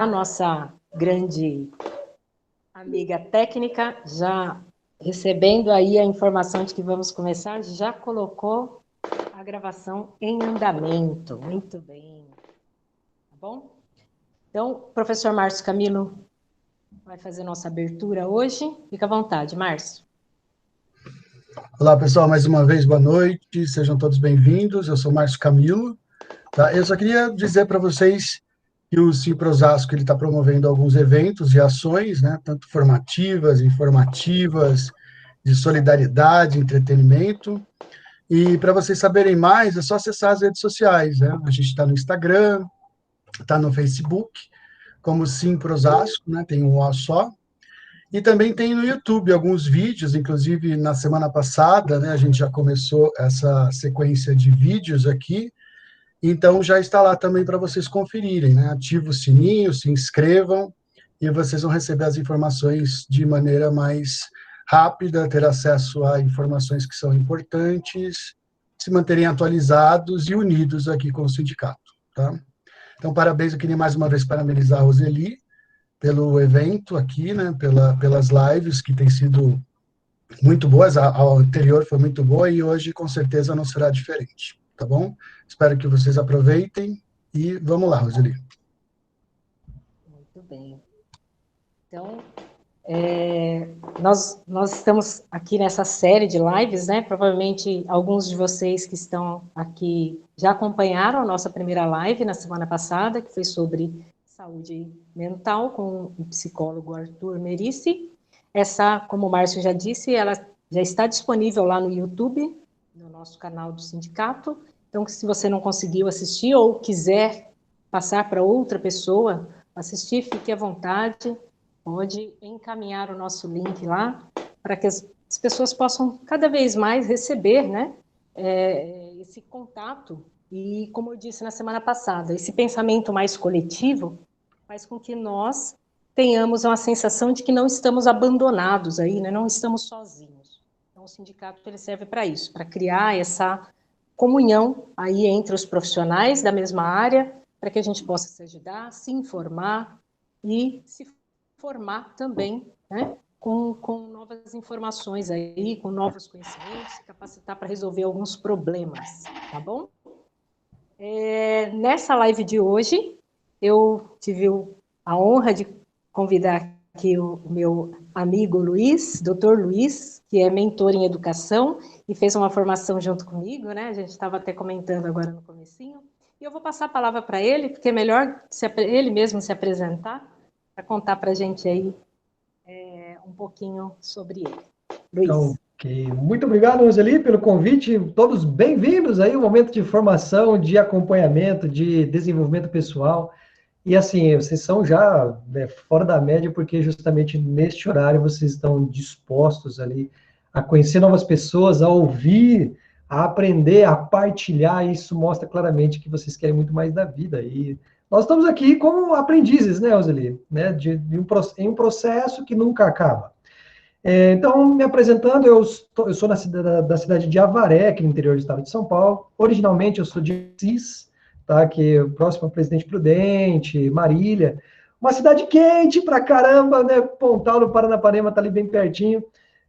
a nossa grande amiga técnica, já recebendo aí a informação de que vamos começar, já colocou a gravação em andamento. Muito bem. Tá bom? Então, professor Márcio Camilo vai fazer nossa abertura hoje. Fica à vontade, Márcio. Olá, pessoal, mais uma vez, boa noite, sejam todos bem-vindos. Eu sou Márcio Camilo. Tá? Eu só queria dizer para vocês que o Cimprosasco está promovendo alguns eventos e ações, né, tanto formativas, informativas, de solidariedade, entretenimento. E para vocês saberem mais, é só acessar as redes sociais. Né? A gente está no Instagram, está no Facebook, como Cimprosasco, né, tem um O só. E também tem no YouTube alguns vídeos, inclusive na semana passada, né, a gente já começou essa sequência de vídeos aqui, então já está lá também para vocês conferirem, né? Ativa o sininho, se inscrevam e vocês vão receber as informações de maneira mais rápida, ter acesso a informações que são importantes, se manterem atualizados e unidos aqui com o sindicato, tá? Então, parabéns, eu queria mais uma vez parabenizar a Roseli pelo evento aqui, né, pelas lives que têm sido muito boas, a anterior foi muito boa e hoje com certeza não será diferente, tá bom? Espero que vocês aproveitem e vamos lá, Roseli. Muito bem. Então, nós estamos aqui nessa série de lives, né? Provavelmente alguns de vocês que estão aqui já acompanharam a nossa primeira live na semana passada, que foi sobre saúde mental, com o psicólogo Arthur Merici. Essa, como o Márcio já disse, ela já está disponível lá no YouTube, no nosso canal do sindicato. Então, se você não conseguiu assistir ou quiser passar para outra pessoa assistir, fique à vontade. Pode encaminhar o nosso link lá para que as pessoas possam cada vez mais receber, né, esse contato e, como eu disse na semana passada, esse pensamento mais coletivo faz com que nós tenhamos uma sensação de que não estamos abandonados aí, né, não estamos sozinhos. Então, o sindicato ele serve para isso, para criar essa comunhão aí entre os profissionais da mesma área, para que a gente possa se ajudar, se informar e se formar também, né, com novas informações aí, com novos conhecimentos, se capacitar para resolver alguns problemas, tá bom? Nessa live de hoje, eu tive a honra de convidar aqui o meu amigo Luiz, doutor Luiz, que é mentor em educação e fez uma formação junto comigo, né? A gente estava até comentando agora no comecinho. E eu vou passar a palavra para ele, porque é melhor ele mesmo se apresentar, para contar para a gente aí um pouquinho sobre ele. Luiz. Ok, muito obrigado, Roseli, pelo convite. Todos bem-vindos aí, um momento de formação, de acompanhamento, de desenvolvimento pessoal. E assim, vocês são já fora da média, porque justamente neste horário vocês estão dispostos ali a conhecer novas pessoas, a ouvir, a aprender, a partilhar. Isso mostra claramente que vocês querem muito mais da vida. E nós estamos aqui como aprendizes, né, Roseli? Né, em um processo que nunca acaba. Então, me apresentando, eu sou da cidade de Avaré, aqui no interior do estado de São Paulo. Originalmente, eu sou de Assis, tá? Que é próximo a Presidente Prudente, Marília. Uma cidade quente pra caramba, né? Pontal, no Paranapanema, tá ali bem pertinho.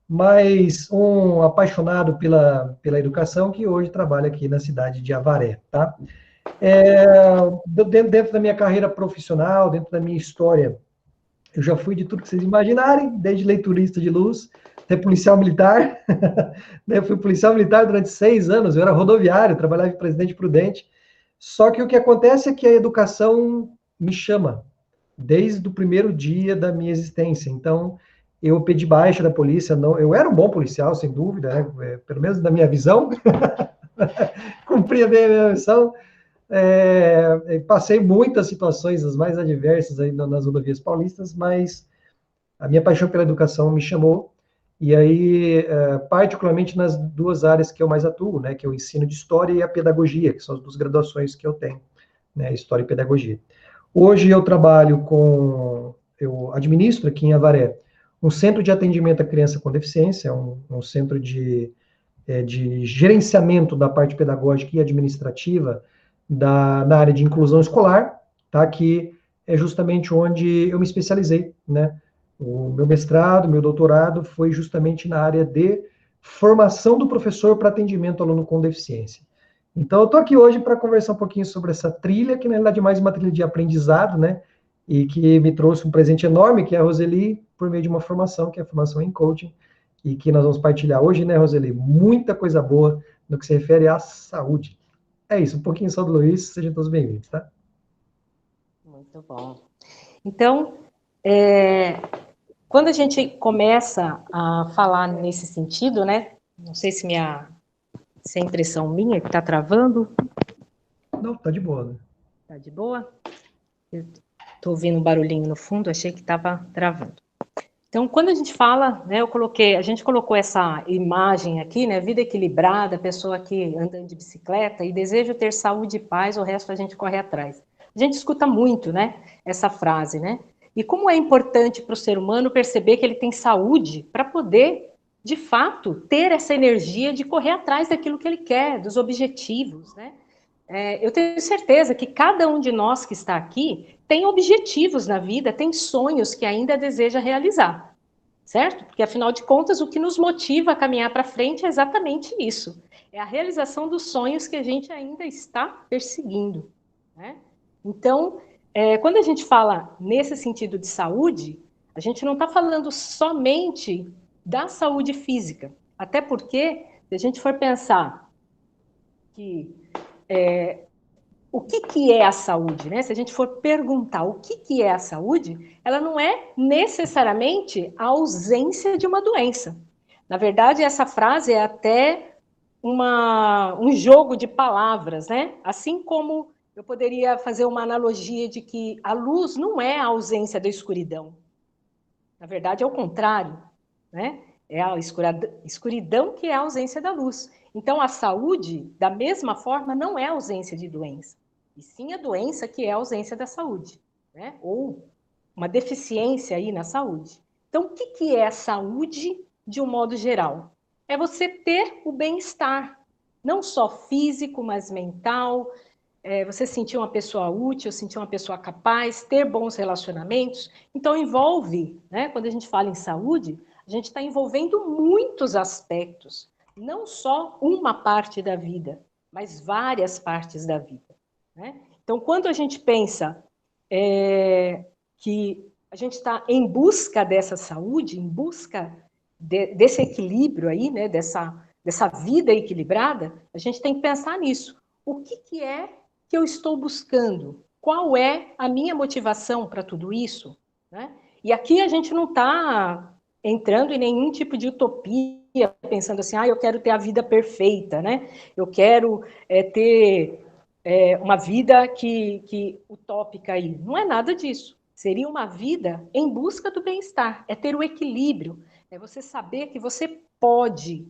Mas um apaixonado pela educação, que hoje trabalha aqui na cidade de Avaré, tá? Dentro da minha carreira profissional, dentro da minha história, eu já fui de tudo que vocês imaginarem, desde leiturista de luz, até policial militar. Eu fui policial militar durante 6 anos, eu era rodoviário, trabalhava em Presidente Prudente. Só que o que acontece é que a educação me chama, desde o primeiro dia da minha existência. Então, eu pedi baixa da polícia, eu era um bom policial, sem dúvida, né? Pelo menos na minha visão, cumpria bem a minha missão. Passei muitas situações, as mais adversas aí nas rodovias paulistas, mas a minha paixão pela educação me chamou, e aí, particularmente nas 2 áreas que eu mais atuo, né, que é o ensino de História e a Pedagogia, que são as 2 graduações que eu tenho, né, História e Pedagogia. Hoje eu eu administro aqui em Avaré um centro de atendimento à criança com deficiência, um centro de gerenciamento da parte pedagógica e administrativa na área de inclusão escolar, tá? Que é justamente onde eu me especializei, né? O meu mestrado, meu doutorado foi justamente na área de formação do professor para atendimento ao aluno com deficiência. Então, eu estou aqui hoje para conversar um pouquinho sobre essa trilha, que na realidade é mais uma trilha de aprendizado, né? E que me trouxe um presente enorme, que é a Roseli, por meio de uma formação, que é a formação em coaching, e que nós vamos partilhar hoje, né, Roseli? Muita coisa boa no que se refere à saúde. É isso, um pouquinho só do Luiz, sejam todos bem-vindos, tá? Muito bom. Então, quando a gente começa a falar nesse sentido, né? Não sei se se é impressão minha que está travando. Não, tá de boa, né? Tá de boa? Estou ouvindo um barulhinho no fundo, achei que estava travando. Então, quando a gente fala, né, a gente colocou essa imagem aqui, né, vida equilibrada, pessoa que anda de bicicleta e deseja ter saúde e paz, o resto a gente corre atrás. A gente escuta muito, né, essa frase, né? E como é importante para o ser humano perceber que ele tem saúde para poder, de fato, ter essa energia de correr atrás daquilo que ele quer, dos objetivos, né? Eu tenho certeza que cada um de nós que está aqui tem objetivos na vida, tem sonhos que ainda deseja realizar, certo? Porque, afinal de contas, o que nos motiva a caminhar para frente é exatamente isso. É a realização dos sonhos que a gente ainda está perseguindo, né? Então, quando a gente fala nesse sentido de saúde, a gente não está falando somente da saúde física. Até porque, se a gente for pensar que o que é a saúde, né? Se a gente for perguntar o que é a saúde, ela não é necessariamente a ausência de uma doença. Na verdade, essa frase é até um jogo de palavras, né? Assim como eu poderia fazer uma analogia de que a luz não é a ausência da escuridão. Na verdade, é o contrário, né? É a escuridão que é a ausência da luz. Então, a saúde, da mesma forma, não é a ausência de doença, e sim a doença que é a ausência da saúde, né? Ou uma deficiência aí na saúde. Então, o que é a saúde de um modo geral? É você ter o bem-estar, não só físico, mas mental, você sentir uma pessoa útil, sentir uma pessoa capaz, ter bons relacionamentos. Então, envolve, né, quando a gente fala em saúde, a gente está envolvendo muitos aspectos, não só uma parte da vida, mas várias partes da vida, né? Então, quando a gente pensa que a gente está em busca dessa saúde, em busca desse equilíbrio aí, né, dessa vida equilibrada, a gente tem que pensar nisso. O que é que eu estou buscando? Qual é a minha motivação para tudo isso? Né? E aqui a gente não está entrando em nenhum tipo de utopia, pensando assim, eu quero ter a vida perfeita, né? Eu quero ter uma vida que utópica aí. Não é nada disso. Seria uma vida em busca do bem-estar, é ter o equilíbrio, é você saber que você pode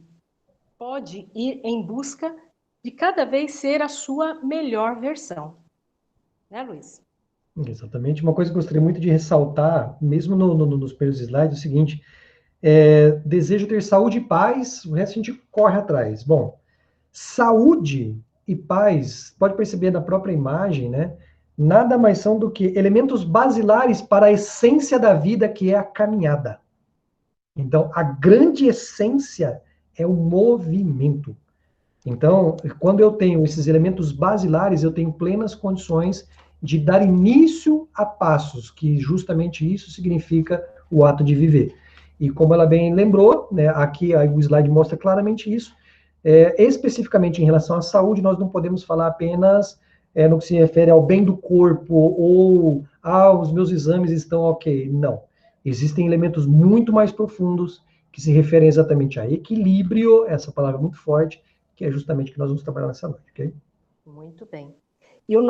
ir em busca de cada vez ser a sua melhor versão. Né, Luiz? Exatamente. Uma coisa que eu gostaria muito de ressaltar, mesmo nos primeiros slides, é o seguinte: desejo ter saúde e paz, o resto a gente corre atrás. Bom, saúde e paz, pode perceber na própria imagem, né? Nada mais são do que elementos basilares para a essência da vida, que é a caminhada. Então, a grande essência é o movimento. Então, quando eu tenho esses elementos basilares, eu tenho plenas condições de dar início a passos, que justamente isso significa o ato de viver. E como ela bem lembrou, né, aqui o slide mostra claramente isso, especificamente em relação à saúde, nós não podemos falar apenas no que se refere ao bem do corpo ou os meus exames estão ok. Não. Existem elementos muito mais profundos que se referem exatamente a equilíbrio, essa palavra é muito forte, que é justamente o que nós vamos trabalhar nessa noite, ok? Muito bem. E a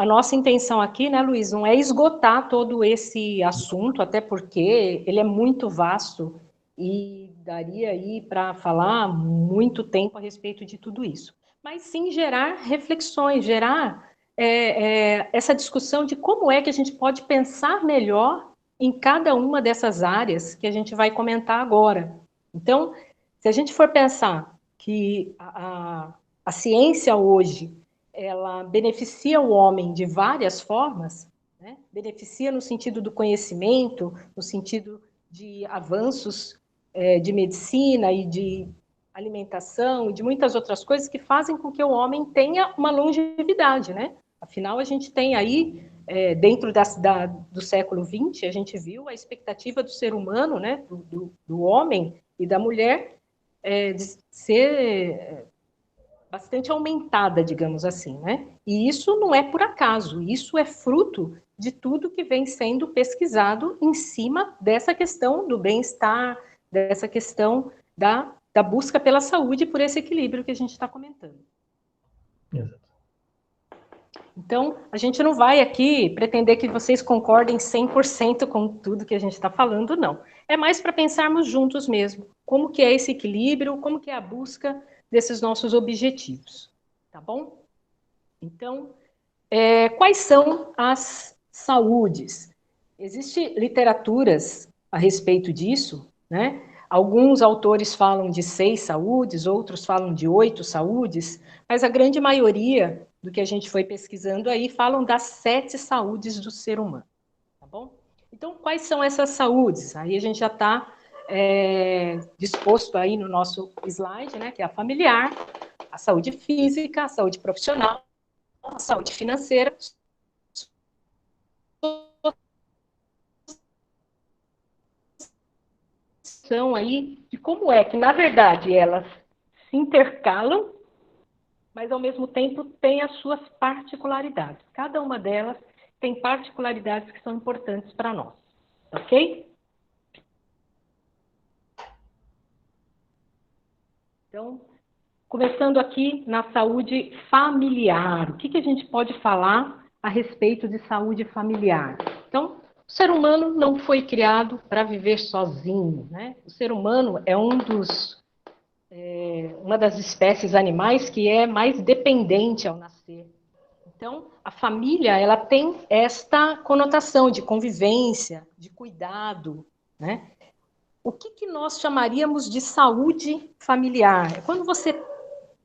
nossa intenção aqui, né, Luiz, não é esgotar todo esse assunto, até porque ele é muito vasto e daria aí para falar muito tempo a respeito de tudo isso. Mas sim gerar reflexões, gerar essa discussão de como é que a gente pode pensar melhor em cada uma dessas áreas que a gente vai comentar agora. Então, se a gente for pensar que a ciência hoje ela beneficia o homem de várias formas, né? Beneficia no sentido do conhecimento, no sentido de avanços de medicina e de alimentação e de muitas outras coisas que fazem com que o homem tenha uma longevidade, né? Afinal, a gente tem aí, dentro do século XX, a gente viu a expectativa do ser humano, né, do homem e da mulher, de ser bastante aumentada, digamos assim, né? E isso não é por acaso, isso é fruto de tudo que vem sendo pesquisado em cima dessa questão do bem-estar, dessa questão da busca pela saúde e por esse equilíbrio que a gente está comentando. Exato. Então, a gente não vai aqui pretender que vocês concordem 100% com tudo que a gente está falando, não. É mais para pensarmos juntos mesmo, como que é esse equilíbrio, como que é a busca desses nossos objetivos, tá bom? Então, quais são as saúdes? Existem literaturas a respeito disso, né? Alguns autores falam de 6 saúdes, outros falam de 8 saúdes, mas a grande maioria do que a gente foi pesquisando aí falam das 7 saúdes do ser humano, tá bom? Então, quais são essas saúdes? Aí a gente já está disposto aí no nosso slide, né? Que é a familiar, a saúde física, a saúde profissional, a saúde financeira, são aí de como é que, na verdade, elas se intercalam, mas, ao mesmo tempo, têm as suas particularidades. Cada uma delas tem particularidades que são importantes para nós, ok? Então, começando aqui na saúde familiar. O que a gente pode falar a respeito de saúde familiar? Então, o ser humano não foi criado para viver sozinho, né? O ser humano é uma das espécies animais que é mais dependente ao nascer. Então, a família, ela tem esta conotação de convivência, de cuidado, né? O que nós chamaríamos de saúde familiar? É quando você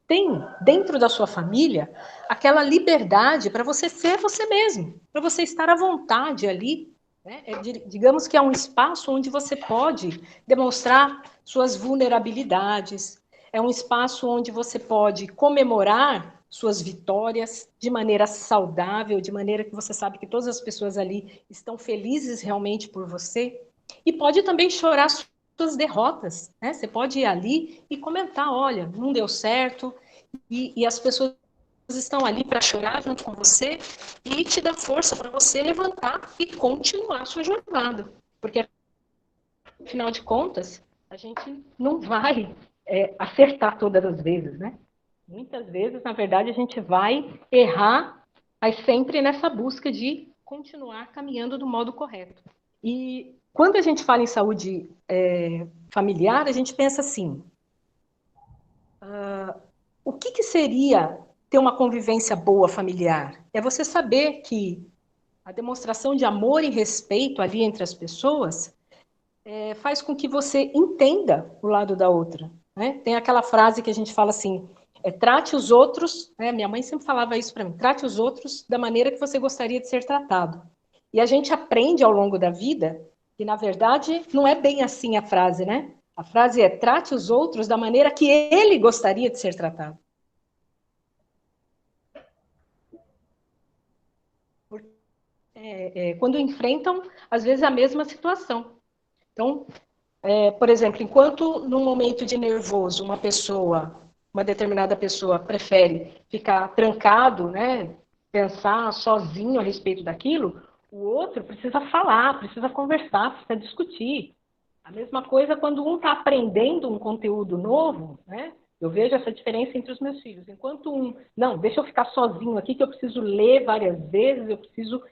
tem dentro da sua família aquela liberdade para você ser você mesmo, para você estar à vontade ali, né? Digamos que é um espaço onde você pode demonstrar suas vulnerabilidades, é um espaço onde você pode comemorar suas vitórias de maneira saudável, de maneira que você sabe que todas as pessoas ali estão felizes realmente por você, e pode também chorar suas derrotas, né? Você pode ir ali e comentar, olha, não deu certo, e as pessoas estão ali para chorar junto com você e te dar força para você levantar e continuar a sua jornada. Porque, afinal de contas, a gente não vai acertar todas as vezes, né? Muitas vezes, na verdade, a gente vai errar, mas sempre nessa busca de continuar caminhando do modo correto. E quando a gente fala em saúde familiar, a gente pensa assim, o que seria ter uma convivência boa familiar? É você saber que a demonstração de amor e respeito ali entre as pessoas faz com que você entenda o lado da outra, né? Tem aquela frase que a gente fala assim, trate os outros, né? Minha mãe sempre falava isso para mim, trate os outros da maneira que você gostaria de ser tratado. E a gente aprende ao longo da vida que, na verdade, não é bem assim a frase, né? A frase é trate os outros da maneira que ele gostaria de ser tratado. Quando enfrentam, às vezes, a mesma situação. Então, por exemplo, enquanto num momento de nervoso uma determinada pessoa prefere ficar trancado, né, pensar sozinho a respeito daquilo, o outro precisa falar, precisa conversar, precisa discutir. A mesma coisa quando um está aprendendo um conteúdo novo, né? Eu vejo essa diferença entre os meus filhos. Enquanto não, deixa eu ficar sozinho aqui, que eu preciso ler várias vezes, eu preciso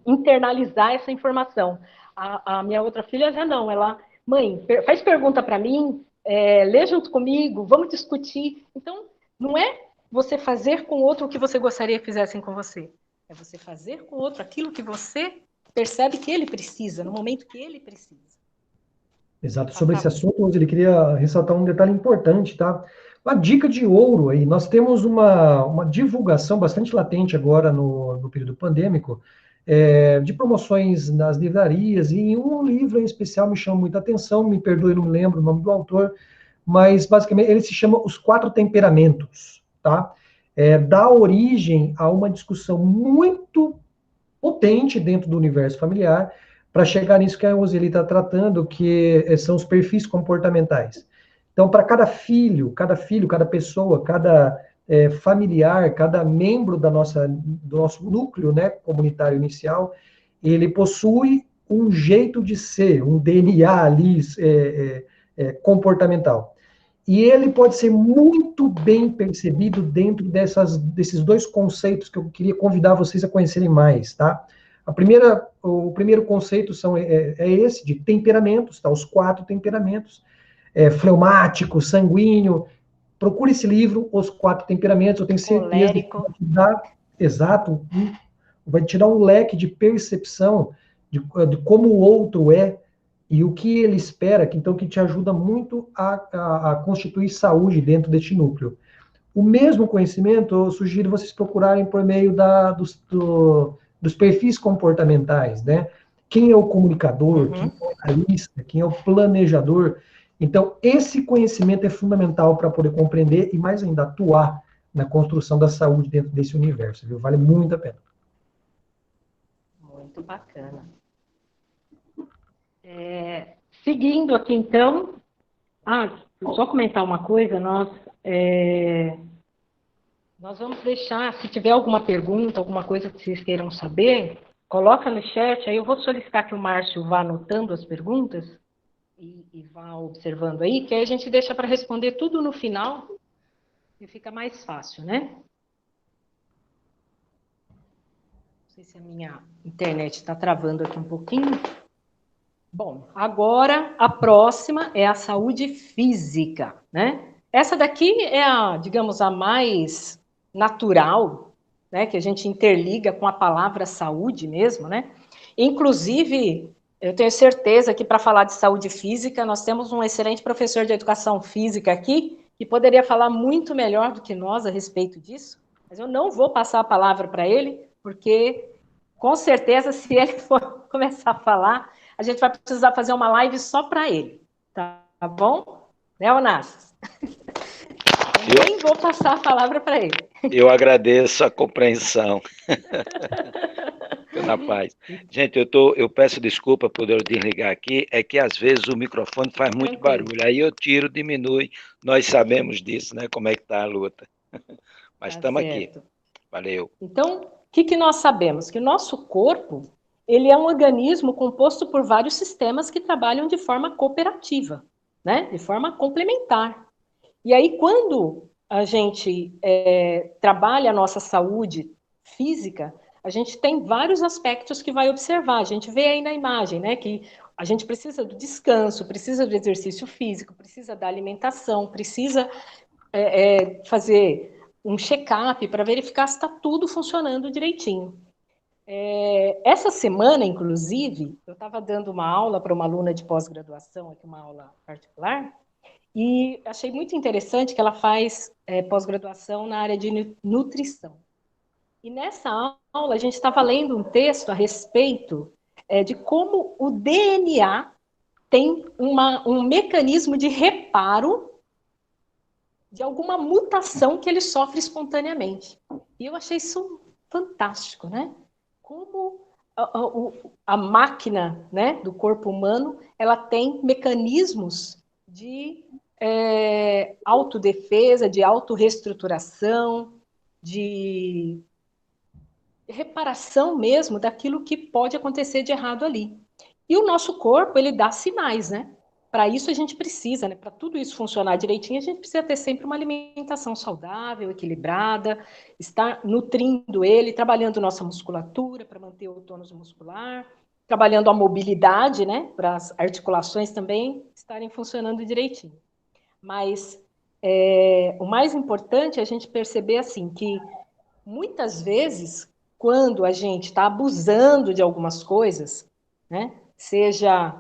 internalizar essa informação. A minha outra filha já não, ela, mãe, faz pergunta para mim, lê junto comigo, vamos discutir. Então, não é você fazer com o outro o que você gostaria que fizessem com você. É você fazer com o outro aquilo que você percebe que ele precisa, no momento que ele precisa. Exato. Sobre esse assunto, ele queria ressaltar um detalhe importante, tá? Uma dica de ouro aí. Nós temos uma divulgação bastante latente agora no período pandêmico, de promoções nas livrarias, e em um livro em especial me chama muita atenção, me perdoe, não me lembro o nome do autor, mas basicamente ele se chama Os Quatro Temperamentos, tá? Dá origem a uma discussão muito potente dentro do universo familiar, para chegar nisso que a Roseli está tratando, que são os perfis comportamentais. Então, para cada pessoa, cada familiar, cada membro do nosso núcleo, né, comunitário inicial, ele possui um jeito de ser, um DNA ali comportamental. E ele pode ser muito bem percebido dentro desses dois conceitos que eu queria convidar vocês a conhecerem mais, tá? O primeiro conceito é esse, de temperamentos, tá? Os 4 temperamentos, fleumático, sanguíneo. Procure esse livro, Os 4 Temperamentos, eu tenho certeza que vai te dar, exato, vai te dar um leque de percepção de como o outro é e o que ele espera, então que te ajuda muito a constituir saúde dentro deste núcleo. O mesmo conhecimento, eu sugiro vocês procurarem por meio dos perfis comportamentais, né? Quem é o comunicador, quem é o analista, quem é o planejador. Então, esse conhecimento é fundamental para poder compreender e, mais ainda, atuar na construção da saúde dentro desse universo, viu? Vale muito a pena. Muito bacana. Seguindo aqui, então, só comentar uma coisa, nós vamos deixar, se tiver alguma pergunta, alguma coisa que vocês queiram saber, coloca no chat, aí eu vou solicitar que o Márcio vá anotando as perguntas e vá observando aí, que aí a gente deixa para responder tudo no final e fica mais fácil, né? Não sei se a minha internet está travando aqui um pouquinho. Bom, agora a próxima é a saúde física, né? Essa daqui é digamos, a mais natural, né? Que a gente interliga com a palavra saúde mesmo, né? Inclusive, eu tenho certeza que para falar de saúde física, nós temos um excelente professor de educação física aqui, que poderia falar muito melhor do que nós a respeito disso, mas eu não vou passar a palavra para ele, porque, com certeza, se ele for começar a falar, a gente vai precisar fazer uma live só para ele, tá bom? Né, Onassis? Eu nem vou passar a palavra para ele. Eu agradeço a compreensão. Fica na paz. Gente, eu peço desculpa por eu desligar aqui, é que às vezes o microfone faz muito barulho, aí eu tiro, diminui, nós sabemos disso, né, como é que está a luta. Mas estamos aqui. Valeu. Então, o que nós sabemos? Que o nosso corpo, ele é um organismo composto por vários sistemas que trabalham de forma cooperativa, né? De forma complementar. E aí, quando a gente trabalha a nossa saúde física, a gente tem vários aspectos que vai observar. A gente vê aí na imagem, né? Que a gente precisa do descanso, precisa do exercício físico, precisa da alimentação, precisa fazer um check-up para verificar se está tudo funcionando direitinho. Essa semana, inclusive, eu estava dando uma aula para uma aluna de pós-graduação, aqui uma aula particular, e achei muito interessante que ela faz pós-graduação na área de nutrição. E nessa aula, a gente estava lendo um texto a respeito de como o DNA tem um mecanismo de reparo de alguma mutação que ele sofre espontaneamente. E eu achei isso fantástico, né? Como a máquina, né, do corpo humano, ela tem mecanismos de autodefesa, de autorreestruturação, de reparação mesmo daquilo que pode acontecer de errado ali. E o nosso corpo, ele dá sinais, né? Para isso a gente precisa, né? Para tudo isso funcionar direitinho, a gente precisa ter sempre uma alimentação saudável, equilibrada, estar nutrindo ele, trabalhando nossa musculatura para manter o tônus muscular, trabalhando a mobilidade, né? Para as articulações também estarem funcionando direitinho. Mas o mais importante é a gente perceber assim que muitas vezes, quando a gente está abusando de algumas coisas, né? Seja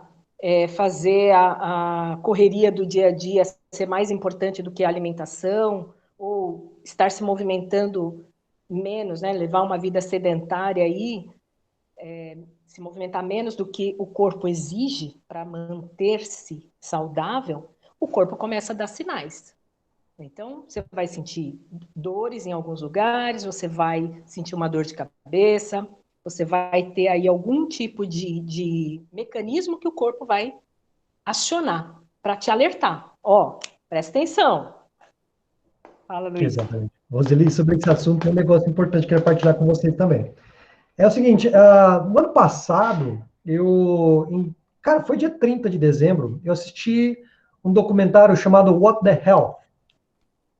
fazer a correria do dia a dia ser mais importante do que a alimentação, ou estar se movimentando menos, né? Levar uma vida sedentária aí, se movimentar menos do que o corpo exige para manter-se saudável, o corpo começa a dar sinais. Então, você vai sentir dores em alguns lugares, você vai sentir uma dor de cabeça, você vai ter aí algum tipo de mecanismo que o corpo vai acionar para te alertar. Ó, presta atenção. Fala, Luiz. Exatamente. Roseli, sobre esse assunto, tem um negócio importante que eu quero partilhar com vocês também. É o seguinte, no ano passado, cara, foi dia 30 de dezembro, eu assisti um documentário chamado What the Hell.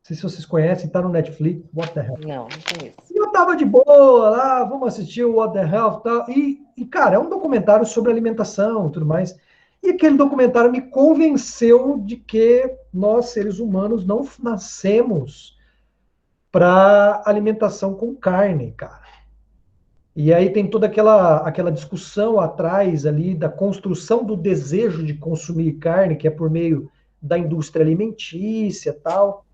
Não sei se vocês conhecem, tá no Netflix, What the Hell. Não conheço. E eu tava de boa lá, vamos assistir o What the Hell e tal. E, cara, é um documentário sobre alimentação e tudo mais. E aquele documentário me convenceu de que nós, seres humanos, não nascemos para alimentação com carne, cara. E aí tem toda aquela discussão atrás ali da construção do desejo de consumir carne, que é por meio da indústria alimentícia e tal.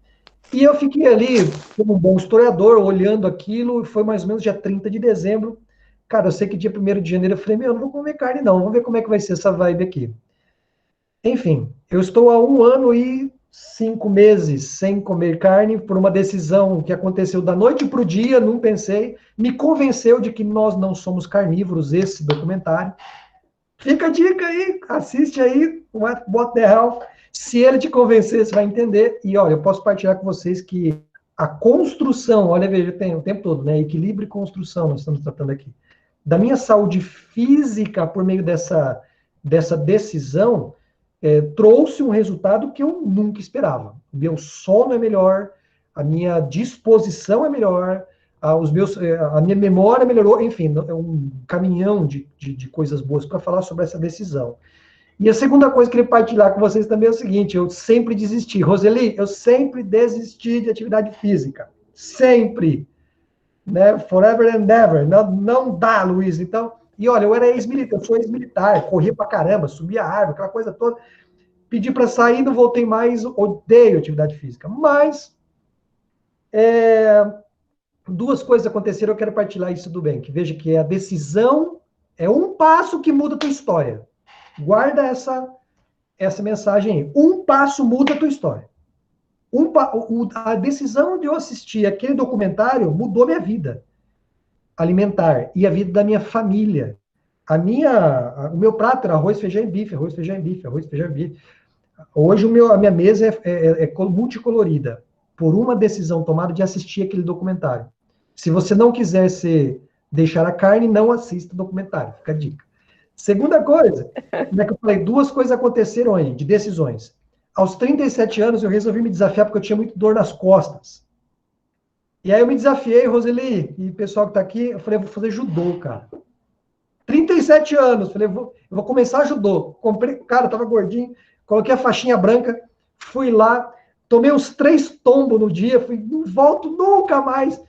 E eu fiquei ali, como um bom historiador, olhando aquilo, e foi mais ou menos dia 30 de dezembro. Cara, eu sei que dia 1º de janeiro eu falei, eu não vou comer carne não, vamos ver como é que vai ser essa vibe aqui. Enfim, eu estou há 1 ano e 5 meses sem comer carne por uma decisão que aconteceu da noite para o dia, não pensei, me convenceu de que nós não somos carnívoros, esse documentário. Fica a dica aí, assiste aí, What the Hell. Se ele te convencer, você vai entender. E olha, eu posso partilhar com vocês que a construção, olha, veja, tem o tempo todo, né? Equilíbrio e construção, nós estamos tratando aqui. Da minha saúde física, por meio dessa decisão, trouxe um resultado que eu nunca esperava. O meu sono é melhor, a minha disposição é melhor, a minha memória melhorou, enfim, é um caminhão de coisas boas para falar sobre essa decisão. E a segunda coisa que eu queria partilhar com vocês também é o seguinte, eu sempre desisti. Roseli, eu sempre desisti de atividade física. Sempre. Né? Forever and ever. Não dá, Luiz. Então, e olha, eu era ex-militar, eu sou ex-militar, corria pra caramba, subia a árvore, aquela coisa toda. Pedi para sair, não voltei mais, odeio atividade física. Mas, duas coisas aconteceram, eu quero partilhar isso do bem. Que veja que a decisão é um passo que muda a tua história. Guarda essa mensagem aí. Um passo muda a tua história. A decisão de eu assistir aquele documentário mudou minha vida alimentar e a vida da minha família. O meu prato era arroz, feijão e bife, arroz, feijão e bife, arroz, feijão e bife. Hoje a minha mesa é multicolorida, por uma decisão tomada de assistir aquele documentário. Se você não quiser deixar a carne, não assista o documentário, fica a dica. Segunda coisa, como é que eu falei? Duas coisas aconteceram aí, de decisões. Aos 37 anos, eu resolvi me desafiar porque eu tinha muita dor nas costas. E aí eu me desafiei, Roseli, e o pessoal que está aqui, eu falei, eu vou fazer judô, cara. 37 anos, falei, eu vou começar judô. Comprei, cara, tava gordinho, coloquei a faixinha branca, fui lá, tomei uns 3 tombos no dia, não volto nunca mais.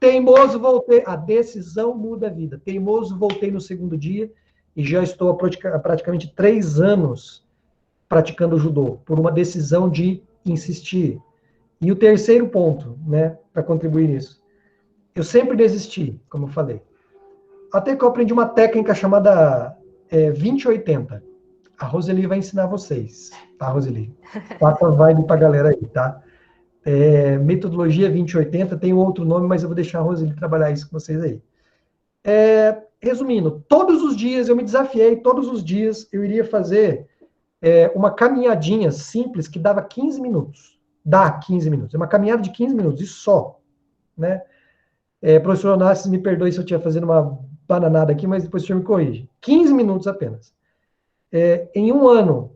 Teimoso, voltei. A decisão muda a vida. Teimoso, voltei no segundo dia e já estou há praticamente 3 anos praticando judô, por uma decisão de insistir. E o terceiro ponto, né, para contribuir nisso. Eu sempre desisti, como eu falei. Até que eu aprendi uma técnica chamada 20-80. A Roseli vai ensinar vocês, tá, Roseli? Passa a vibe pra galera aí, tá? Metodologia 20-80, tem outro nome, mas eu vou deixar a Roseli trabalhar isso com vocês aí. Resumindo, todos os dias eu me desafiei, todos os dias eu iria fazer uma caminhadinha simples que dava 15 minutos. Dá 15 minutos. É uma caminhada de 15 minutos, e só. Né? Professor Onassis, me perdoe se eu estiver fazendo uma bananada aqui, mas depois o senhor me corrige. 15 minutos apenas. Em 1 ano,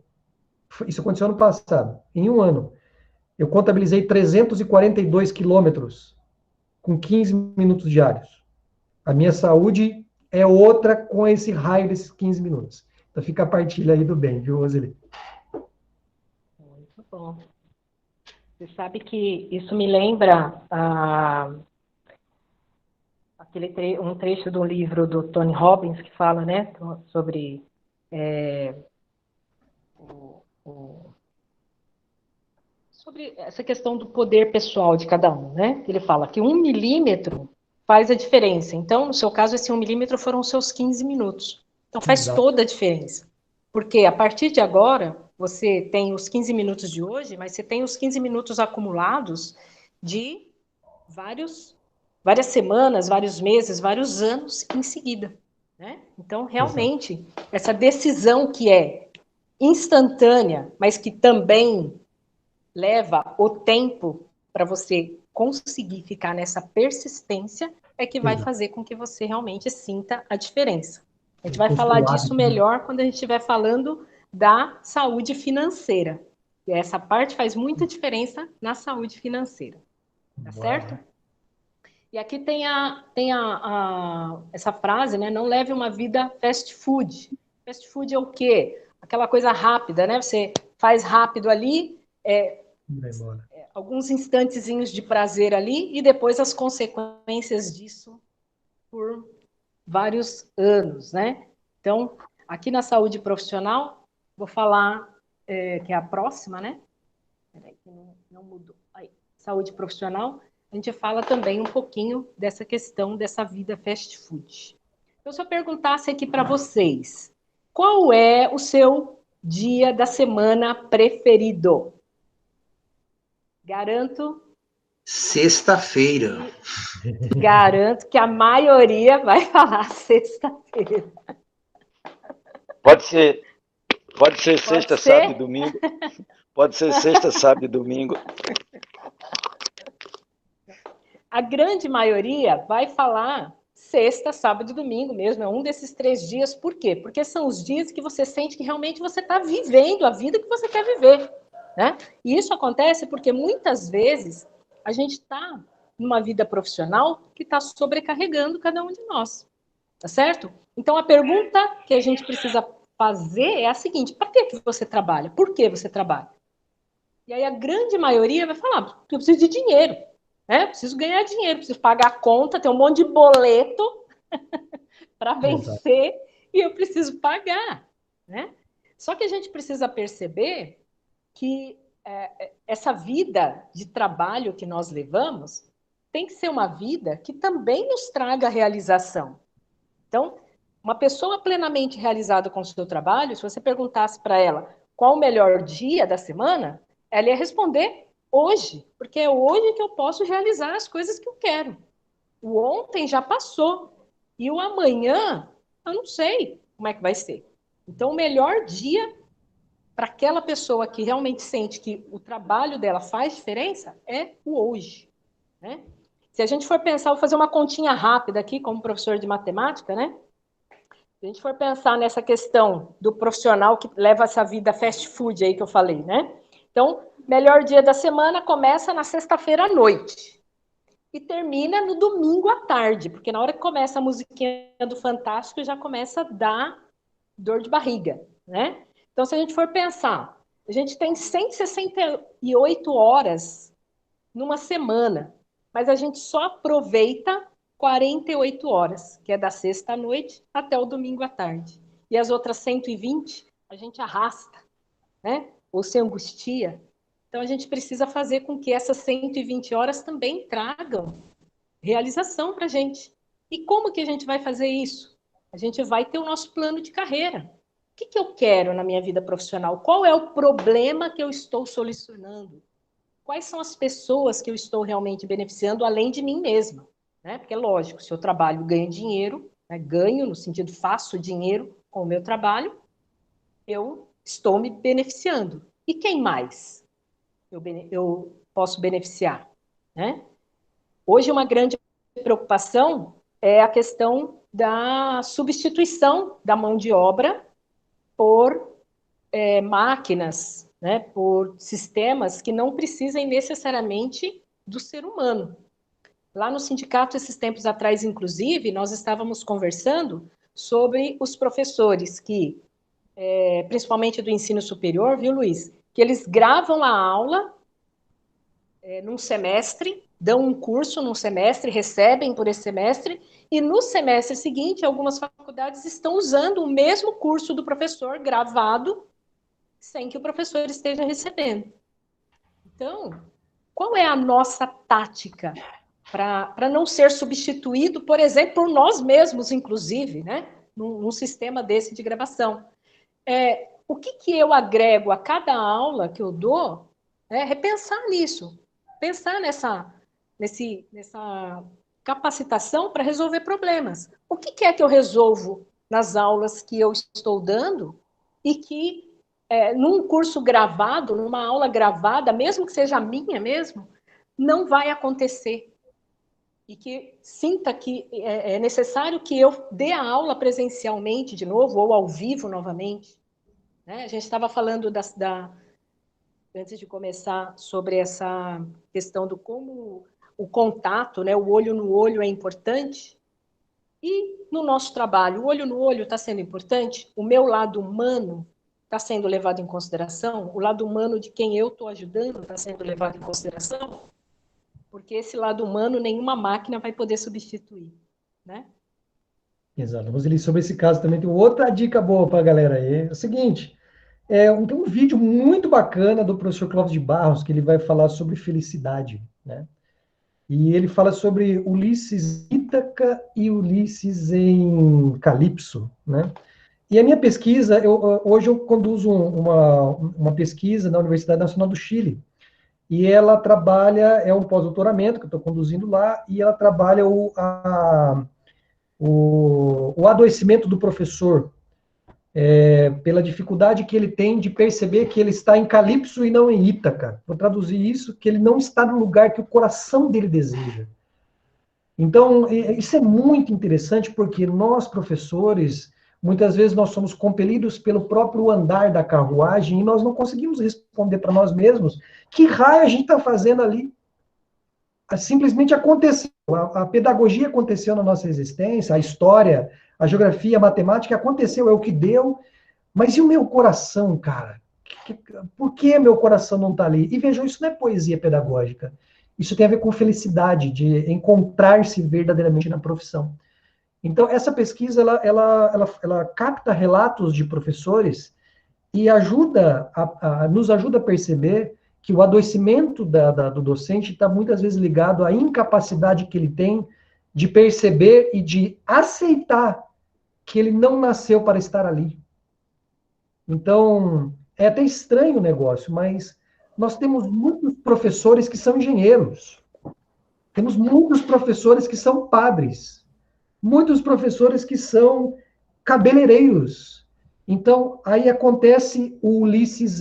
isso aconteceu ano passado, em 1 ano, eu contabilizei 342 quilômetros com 15 minutos diários. A minha saúde é outra com esse raio desses 15 minutos. Então fica a partilha aí do bem, viu, Roseli? Muito bom. Você sabe que isso me lembra um trecho do livro do Tony Robbins que fala, né, sobre sobre essa questão do poder pessoal de cada um, né? Ele fala que 1 milímetro faz a diferença. Então, no seu caso, esse 1 milímetro foram os seus 15 minutos. Então, faz toda a diferença. Porque a partir de agora, você tem os 15 minutos de hoje, mas você tem os 15 minutos acumulados de várias semanas, vários meses, vários anos em seguida, né? Então, realmente, essa decisão que é instantânea, mas que também leva o tempo para você conseguir ficar nessa persistência, é que vai fazer com que você realmente sinta a diferença. A gente vai falar disso melhor quando a gente estiver falando da saúde financeira. E essa parte faz muita diferença na saúde financeira. Tá certo? E aqui tem essa frase, né? Não leve uma vida fast food. Fast food é o quê? Aquela coisa rápida, né? Você faz rápido ali, alguns instantezinhos de prazer ali, e depois as consequências disso por vários anos, né? Então, aqui na saúde profissional, vou falar, que é a próxima, né? Peraí, que não mudou. Aí, saúde profissional, a gente fala também um pouquinho dessa questão dessa vida fast food. Então, se eu perguntasse aqui para vocês, qual é o seu dia da semana preferido? Garanto. Sexta-feira. Garanto que a maioria vai falar sexta-feira. Pode ser sexta, sábado e domingo. Pode ser sexta, sábado e domingo. A grande maioria vai falar sexta, sábado e domingo mesmo. É um desses 3 dias. Por quê? Porque são os dias que você sente que realmente você está vivendo a vida que você quer viver, né? E isso acontece porque muitas vezes a gente está numa vida profissional que está sobrecarregando cada um de nós, tá certo? Então, a pergunta que a gente precisa fazer é a seguinte: para que você trabalha? Por que você trabalha? E aí a grande maioria vai falar: porque eu preciso de dinheiro, né? Preciso ganhar dinheiro, preciso pagar a conta, tem um monte de boleto para vencer e eu preciso pagar, né? Só que a gente precisa perceber que essa vida de trabalho que nós levamos tem que ser uma vida que também nos traga realização. Então, uma pessoa plenamente realizada com o seu trabalho, se você perguntasse para ela qual o melhor dia da semana, ela ia responder hoje, porque é hoje que eu posso realizar as coisas que eu quero. O ontem já passou, e o amanhã, eu não sei como é que vai ser. Então, o melhor dia para aquela pessoa que realmente sente que o trabalho dela faz diferença é o hoje, né? Se a gente for pensar, vou fazer uma continha rápida aqui, como professor de matemática, né? Se a gente for pensar nessa questão do profissional que leva essa vida fast food aí que eu falei, né? Então, melhor dia da semana começa na sexta-feira à noite e termina no domingo à tarde, porque na hora que começa a musiquinha do Fantástico já começa a dar dor de barriga, né? Então, se a gente for pensar, a gente tem 168 horas numa semana, mas a gente só aproveita 48 horas, que é da sexta à noite até o domingo à tarde. E as outras 120 a gente arrasta, né? Ou se angustia. Então, a gente precisa fazer com que essas 120 horas também tragam realização para a gente. E como que a gente vai fazer isso? A gente vai ter o nosso plano de carreira. O que eu quero na minha vida profissional? Qual é o problema que eu estou solucionando? Quais são as pessoas que eu estou realmente beneficiando, além de mim mesma? Né? Porque, lógico, se eu trabalho, ganho dinheiro, né? Ganho no sentido faço dinheiro com o meu trabalho, eu estou me beneficiando. E quem mais eu posso beneficiar? Né? Hoje, uma grande preocupação é a questão da substituição da mão de obra por máquinas, né, por sistemas que não precisem necessariamente do ser humano. Lá no sindicato, esses tempos atrás, inclusive, nós estávamos conversando sobre os professores que, principalmente do ensino superior, viu, Luiz? Que eles gravam a aula num semestre, dão um curso num semestre, recebem por esse semestre, e no semestre seguinte, algumas faculdades estão usando o mesmo curso do professor gravado sem que o professor esteja recebendo. Então, qual é a nossa tática para não ser substituído, por exemplo, por nós mesmos, inclusive, né? Num sistema desse de gravação? O que eu agrego a cada aula que eu dou, repensar nisso, pensar nessa capacitação para resolver problemas. O que é que eu resolvo nas aulas que eu estou dando e que, num curso gravado, numa aula gravada, mesmo que seja a minha mesmo, não vai acontecer? E que sinta que é necessário que eu dê a aula presencialmente de novo, ou ao vivo novamente. Né? A gente estava falando antes de começar, sobre essa questão do como o contato, né, o olho no olho é importante. E no nosso trabalho, o olho no olho está sendo importante? O meu lado humano está sendo levado em consideração? O lado humano de quem eu estou ajudando está sendo levado em consideração? Porque esse lado humano nenhuma máquina vai poder substituir, né? Exato. Roseli, sobre esse caso também tem outra dica boa para a galera aí. É o seguinte, tem um vídeo muito bacana do professor Clóvis de Barros, que ele vai falar sobre felicidade, né? E ele fala sobre Ulisses em Ítaca e Ulisses em Calipso, né? E a minha pesquisa, hoje eu conduzo uma pesquisa na Universidade Nacional do Chile, e ela trabalha, é um pós-doutoramento que eu estou conduzindo lá, e ela trabalha o adoecimento do professor, pela dificuldade que ele tem de perceber que ele está em Calipso e não em Ítaca. Vou traduzir isso, que ele não está no lugar que o coração dele deseja. Então, isso é muito interessante, porque nós, professores, muitas vezes nós somos compelidos pelo próprio andar da carruagem e nós não conseguimos responder para nós mesmos que raio a gente está fazendo ali. Simplesmente aconteceu. A pedagogia aconteceu na nossa existência, a história, a geografia, a matemática aconteceu, é o que deu. Mas e o meu coração, cara? Por que meu coração não está ali? E vejam, isso não é poesia pedagógica. Isso tem a ver com felicidade, de encontrar-se verdadeiramente na profissão. Então, essa pesquisa, ela capta relatos de professores e nos ajuda a perceber que o adoecimento do docente está muitas vezes ligado à incapacidade que ele tem de perceber e de aceitar que ele não nasceu para estar ali. Então, é até estranho o negócio, mas nós temos muitos professores que são engenheiros. Temos muitos professores que são padres. Muitos professores que são cabeleireiros. Então, aí acontece o Ulisses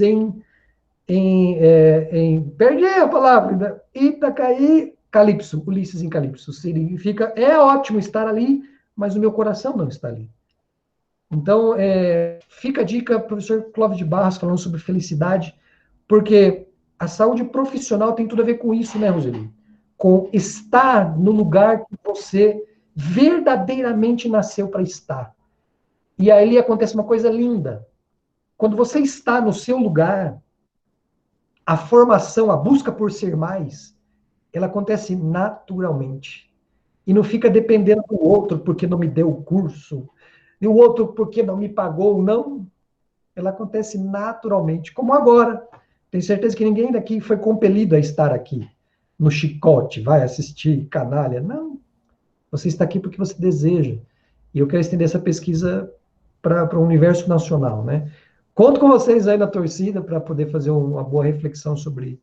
perdi a palavra, né? Ítaca e Calipso. Ulisses em Calipso. Significa, é ótimo estar ali, mas o meu coração não está ali. Então, fica a dica, professor Clóvis de Barros, falando sobre felicidade, porque a saúde profissional tem tudo a ver com isso, né, Roseli? Com estar no lugar que você verdadeiramente nasceu para estar. E aí acontece uma coisa linda. Quando você está no seu lugar, a formação, a busca por ser mais, ela acontece naturalmente. E não fica dependendo do outro porque não me deu o curso, e o outro porque não me pagou, não. Ela acontece naturalmente, como agora. Tenho certeza que ninguém daqui foi compelido a estar aqui, no chicote, vai assistir canalha. Não. Você está aqui porque você deseja. E eu quero estender essa pesquisa para o universo nacional, né? Conto com vocês aí na torcida para poder fazer uma boa reflexão sobre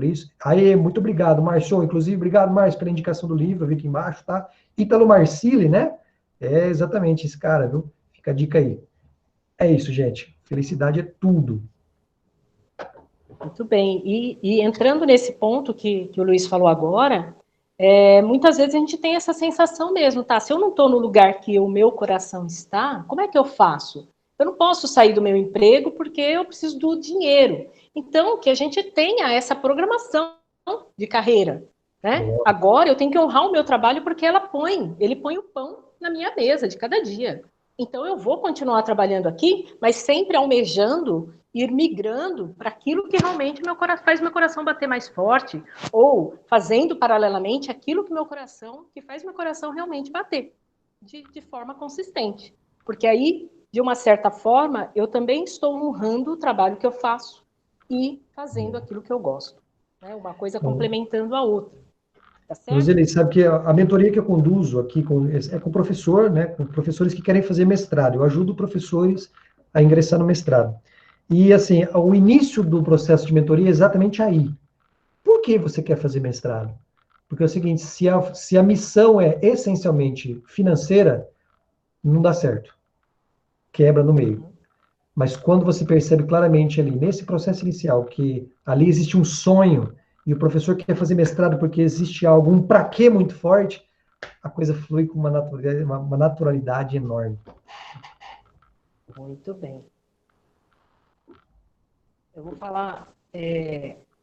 isso. Aí, muito obrigado, Márcio. Inclusive, obrigado, Márcio, pela indicação do livro, eu vi aqui embaixo, tá? Ítalo Marcilli, né? É exatamente esse cara, viu? Fica a dica aí. É isso, gente. Felicidade é tudo. Muito bem. E entrando nesse ponto que o Luiz falou agora, muitas vezes a gente tem essa sensação mesmo, tá? Se eu não estou no lugar que o meu coração está, como é que eu faço? Eu não posso sair do meu emprego porque eu preciso do dinheiro. Então, que a gente tenha essa programação de carreira, né? Agora eu tenho que honrar o meu trabalho porque ele põe o pão na minha mesa de cada dia. Então eu vou continuar trabalhando aqui, mas sempre almejando ir migrando para aquilo que realmente faz meu coração bater mais forte, ou fazendo paralelamente aquilo que faz meu coração realmente bater de forma consistente. Porque aí de uma certa forma, eu também estou honrando o trabalho que eu faço e fazendo aquilo que eu gosto. Né? Uma coisa complementando a outra. Tá certo? Roseli, sabe que a mentoria que eu conduzo aqui é com professor, né? Com professores que querem fazer mestrado. Eu ajudo professores a ingressar no mestrado. E, assim, o início do processo de mentoria é exatamente aí. Por que você quer fazer mestrado? Porque é o seguinte, se a missão é essencialmente financeira, não dá certo. Quebra no meio. Mas quando você percebe claramente ali, nesse processo inicial, que ali existe um sonho, e o professor quer fazer mestrado porque existe algo, um pra quê muito forte, a coisa flui com uma naturalidade enorme. Muito bem. Eu vou falar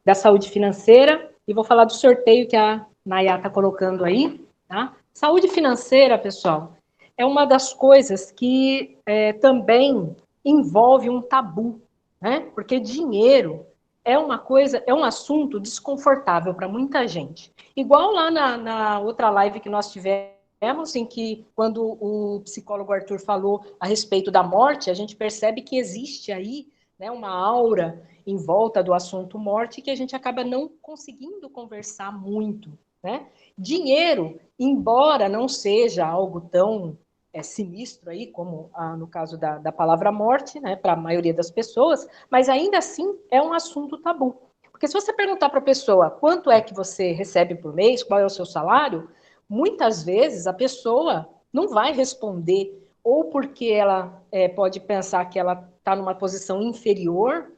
da saúde financeira e vou falar do sorteio que a Nayá está colocando aí. Tá? Saúde financeira, pessoal, é uma das coisas que também envolve um tabu, né? Porque dinheiro é uma coisa, é um assunto desconfortável para muita gente. Igual lá na outra live que nós tivemos, em que, quando o psicólogo Arthur falou a respeito da morte, a gente percebe que existe aí, né, uma aura em volta do assunto morte que a gente acaba não conseguindo conversar muito. Né? Dinheiro, embora não seja algo tão sinistro aí, como no caso da palavra morte, né, para a maioria das pessoas, mas ainda assim é um assunto tabu. Porque se você perguntar para a pessoa quanto é que você recebe por mês, qual é o seu salário, muitas vezes a pessoa não vai responder, ou porque ela pode pensar que ela está numa posição inferior,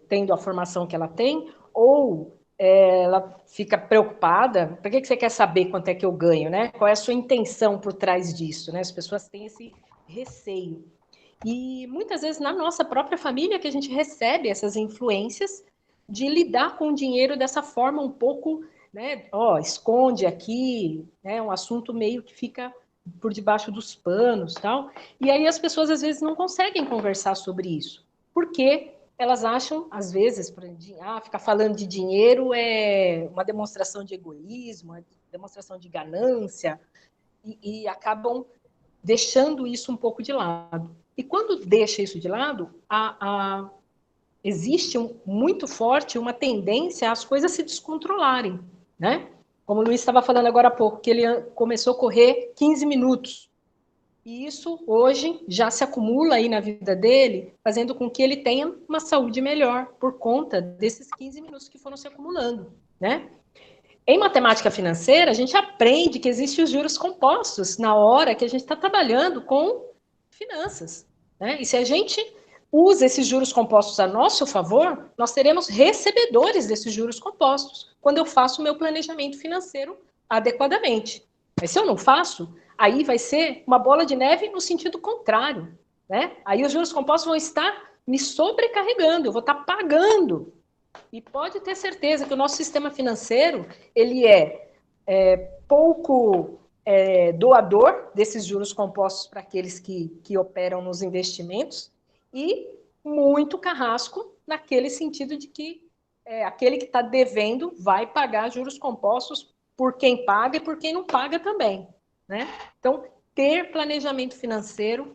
tendo a formação que ela tem, ou ela fica preocupada. Por que você quer saber quanto é que eu ganho, né? Qual é a sua intenção por trás disso, né? As pessoas têm esse receio. E muitas vezes na nossa própria família que a gente recebe essas influências de lidar com o dinheiro dessa forma um pouco, né? Esconde aqui, né? Um assunto meio que fica por debaixo dos panos, tal. E aí as pessoas às vezes não conseguem conversar sobre isso. Por quê? Elas acham, às vezes, ficar falando de dinheiro é uma demonstração de egoísmo, uma demonstração de ganância, e acabam deixando isso um pouco de lado. E quando deixa isso de lado, existe muito forte uma tendência às coisas se descontrolarem. Né? Como o Luiz estava falando agora há pouco, que ele começou a correr 15 minutos. E isso, hoje, já se acumula aí na vida dele, fazendo com que ele tenha uma saúde melhor, por conta desses 15 minutos que foram se acumulando, né? Em matemática financeira, a gente aprende que existem os juros compostos na hora que a gente está trabalhando com finanças, né? E se a gente usa esses juros compostos a nosso favor, nós seremos recebedores desses juros compostos, quando eu faço o meu planejamento financeiro adequadamente. Mas se eu não faço, aí vai ser uma bola de neve no sentido contrário, né? Aí os juros compostos vão estar me sobrecarregando, eu vou estar pagando. E pode ter certeza que o nosso sistema financeiro, ele é pouco doador desses juros compostos para aqueles que operam nos investimentos e muito carrasco naquele sentido de que aquele que está devendo vai pagar juros compostos por quem paga e por quem não paga também. Né? Então, ter planejamento financeiro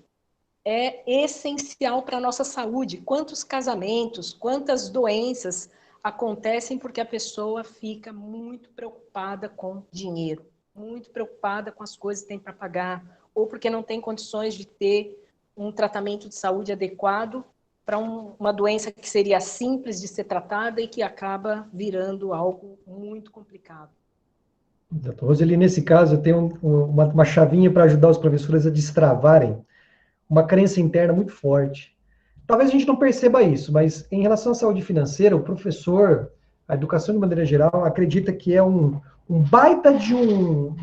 é essencial para a nossa saúde. Quantos casamentos, quantas doenças acontecem porque a pessoa fica muito preocupada com dinheiro, muito preocupada com as coisas que tem para pagar, ou porque não tem condições de ter um tratamento de saúde adequado para uma doença que seria simples de ser tratada e que acaba virando algo muito complicado. Roseli, nesse caso, eu tenho uma chavinha para ajudar os professores a destravarem uma crença interna muito forte. Talvez a gente não perceba isso, mas em relação à saúde financeira, o professor, a educação de maneira geral, acredita que é um baita de um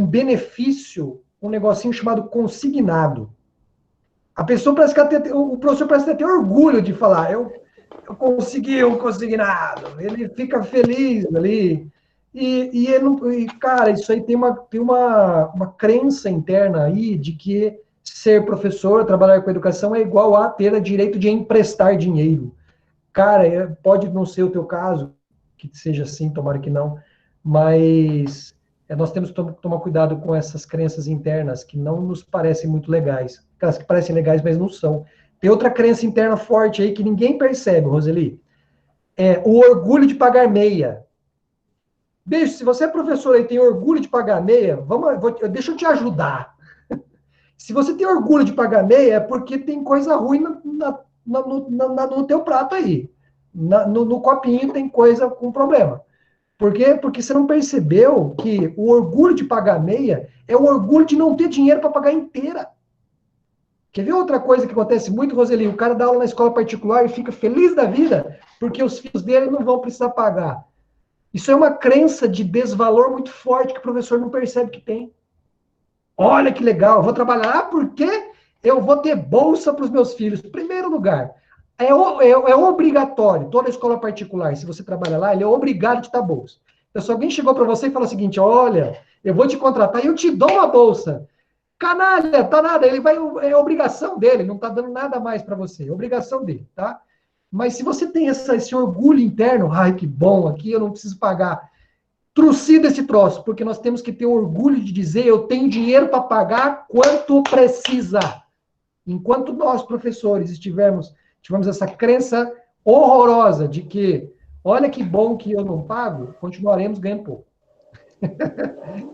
benefício, um negocinho chamado consignado. A pessoa parece que o professor parece ter orgulho de falar, eu consegui um consignado, ele fica feliz ali. Cara, isso aí tem uma crença interna aí de que ser professor, trabalhar com educação é igual a ter direito de emprestar dinheiro. Cara, pode não ser o teu caso, que seja assim, tomara que não, mas nós temos que tomar cuidado com essas crenças internas que não nos parecem muito legais. Aquelas que parecem legais, mas não são. Tem outra crença interna forte aí que ninguém percebe, Roseli. É o orgulho de pagar meia. Bicho, se você é professor e tem orgulho de pagar meia, deixa eu te ajudar. Se você tem orgulho de pagar meia, é porque tem coisa ruim no teu prato aí. No copinho tem coisa com problema. Por quê? Porque você não percebeu que o orgulho de pagar meia é o orgulho de não ter dinheiro para pagar inteira. Quer ver outra coisa que acontece muito, Roseli? O cara dá aula na escola particular e fica feliz da vida porque os filhos dele não vão precisar pagar. Isso é uma crença de desvalor muito forte que o professor não percebe que tem. Olha que legal, eu vou trabalhar. Ah, por quê? Eu vou ter bolsa para os meus filhos. Primeiro lugar, é obrigatório, toda escola particular, se você trabalha lá, ele é obrigado a te dar bolsa. Então, se alguém chegou para você e falou o seguinte, olha, eu vou te contratar e eu te dou uma bolsa. Canalha, tá nada, é obrigação dele, não tá dando nada mais para você, é obrigação dele, tá? Mas se você tem esse orgulho interno, ai, que bom, aqui eu não preciso pagar, trucida esse troço, porque nós temos que ter orgulho de dizer, eu tenho dinheiro para pagar quanto precisa. Enquanto nós, professores, tivemos essa crença horrorosa de que, olha que bom que eu não pago, continuaremos ganhando pouco.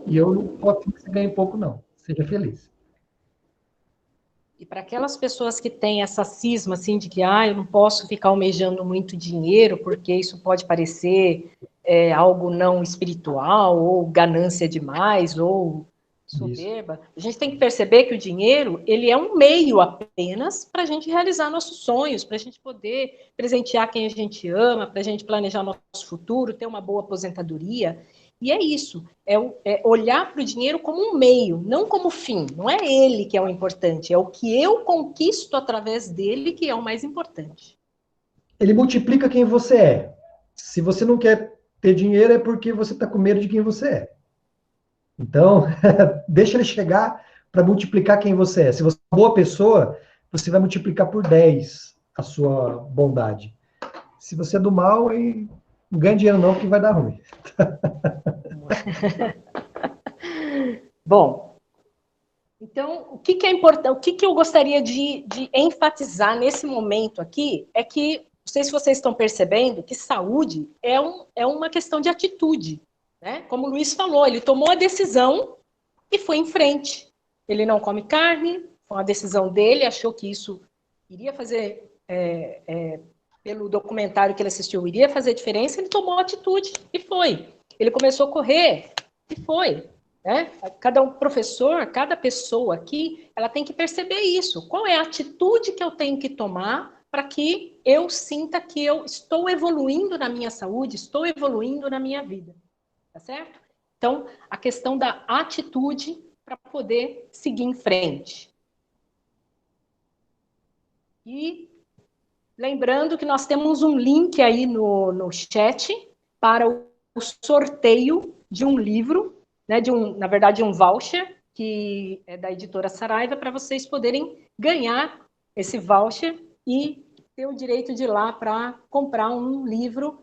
E eu não posso que você ganhe pouco, não. Seja feliz. E para aquelas pessoas que têm essa cisma, assim, de que, eu não posso ficar almejando muito dinheiro, porque isso pode parecer algo não espiritual, ou ganância demais, ou soberba. Isso. A gente tem que perceber que o dinheiro, ele é um meio apenas para a gente realizar nossos sonhos, para a gente poder presentear quem a gente ama, para a gente planejar nosso futuro, ter uma boa aposentadoria. E é isso, é olhar para o dinheiro como um meio, não como fim. Não é ele que é o importante, é o que eu conquisto através dele que é o mais importante. Ele multiplica quem você é. Se você não quer ter dinheiro, é porque você está com medo de quem você é. Então, deixa ele chegar para multiplicar quem você é. Se você é uma boa pessoa, você vai multiplicar por 10 a sua bondade. Se você é do mal, aí não ganha dinheiro não, porque vai dar ruim. Bom, então, o que é importante, o que eu gostaria de enfatizar nesse momento aqui é que, não sei se vocês estão percebendo, que saúde é uma questão de atitude, né? Como o Luiz falou, ele tomou a decisão e foi em frente. Ele não come carne, foi uma decisão dele, achou que isso iria fazer, pelo documentário que ele assistiu, iria fazer diferença, ele tomou a atitude e foi. Ele começou a correr e foi. Né? Cada professor, cada pessoa aqui, ela tem que perceber isso. Qual é a atitude que eu tenho que tomar para que eu sinta que eu estou evoluindo na minha saúde, estou evoluindo na minha vida. Tá certo? Então, a questão da atitude para poder seguir em frente. E lembrando que nós temos um link aí no chat para o sorteio de um livro, né, na verdade, um voucher, que é da editora Saraiva, para vocês poderem ganhar esse voucher e ter o direito de ir lá para comprar um livro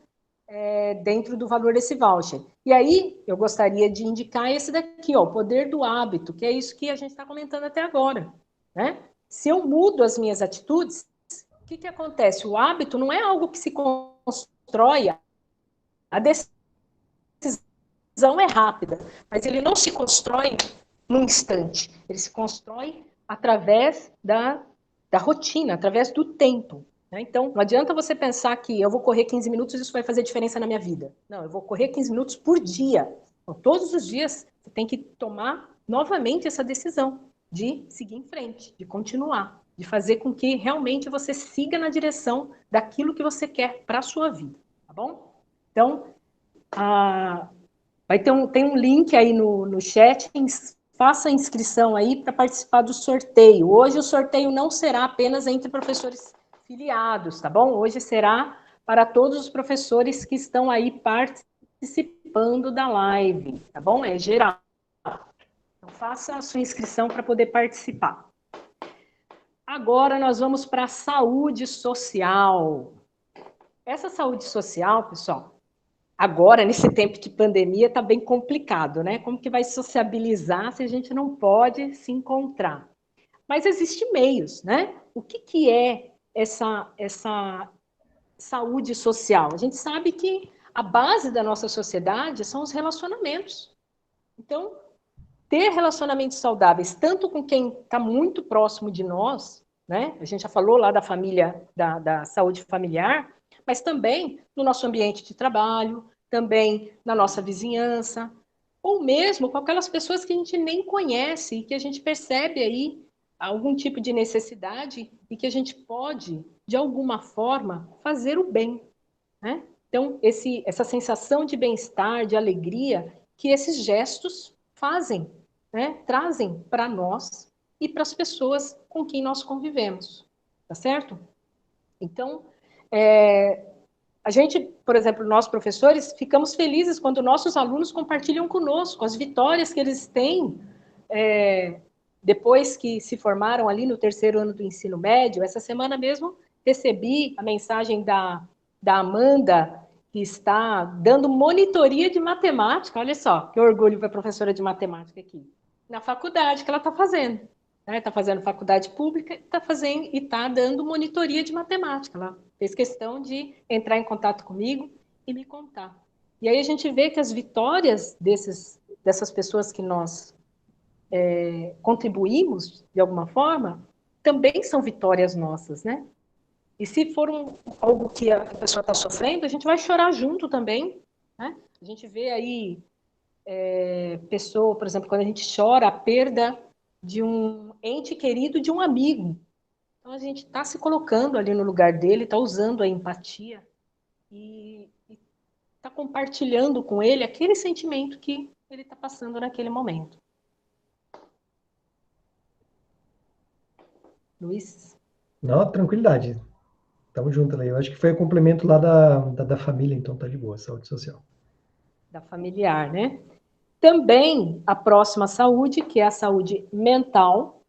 dentro do valor desse voucher. E aí, eu gostaria de indicar esse daqui, O Poder do Hábito, que é isso que a gente está comentando até agora. Né? Se eu mudo as minhas atitudes, o que acontece? O hábito não é algo que se constrói, a decisão é rápida, mas ele não se constrói num instante, ele se constrói através da rotina, através do tempo. Né? Então, não adianta você pensar que eu vou correr 15 minutos e isso vai fazer diferença na minha vida. Não, eu vou correr 15 minutos por dia. Então, todos os dias você tem que tomar novamente essa decisão de seguir em frente, de continuar, de fazer com que realmente você siga na direção daquilo que você quer para a sua vida. Tá bom? Então, tem um link aí no chat, faça a inscrição aí para participar do sorteio. Hoje o sorteio não será apenas entre professores filiados, tá bom? Hoje será para todos os professores que estão aí participando da live, tá bom? É geral. Então faça a sua inscrição para poder participar. Agora nós vamos para a saúde social. Essa saúde social, pessoal, agora, nesse tempo de pandemia, está bem complicado, né? Como que vai sociabilizar se a gente não pode se encontrar? Mas existem meios, né? O que é essa saúde social? A gente sabe que a base da nossa sociedade são os relacionamentos. Então, ter relacionamentos saudáveis, tanto com quem está muito próximo de nós, né? A gente já falou lá da família, da saúde familiar, mas também no nosso ambiente de trabalho, também na nossa vizinhança, ou mesmo com aquelas pessoas que a gente nem conhece e que a gente percebe aí algum tipo de necessidade e que a gente pode, de alguma forma, fazer o bem, né? Então, essa sensação de bem-estar, de alegria, que esses gestos fazem, né? Trazem para nós e para as pessoas com quem nós convivemos, tá certo? Então, a gente, por exemplo, nós professores, ficamos felizes quando nossos alunos compartilham conosco as vitórias que eles têm depois que se formaram ali no 3º ano do ensino médio. Essa semana mesmo recebi a mensagem da Amanda, que está dando monitoria de matemática. Olha só, que orgulho para a professora de matemática aqui. Na faculdade que ela está fazendo. Está fazendo faculdade pública e está dando monitoria de matemática. Ela fez questão de entrar em contato comigo e me contar. E aí a gente vê que as vitórias dessas pessoas que nós contribuímos, de alguma forma, também são vitórias nossas, né? E se for algo que a pessoa está sofrendo, a gente vai chorar junto também, né? A gente vê aí pessoa, por exemplo, quando a gente chora a perda de um ente querido, de um amigo. Então, a gente está se colocando ali no lugar dele, está usando a empatia e está compartilhando com ele aquele sentimento que ele está passando naquele momento. Luiz? Não, tranquilidade. Tamo junto ali. Eu acho que foi o complemento lá da família, então tá de boa, saúde social. Da familiar, né? Também a próxima saúde, que é a saúde mental.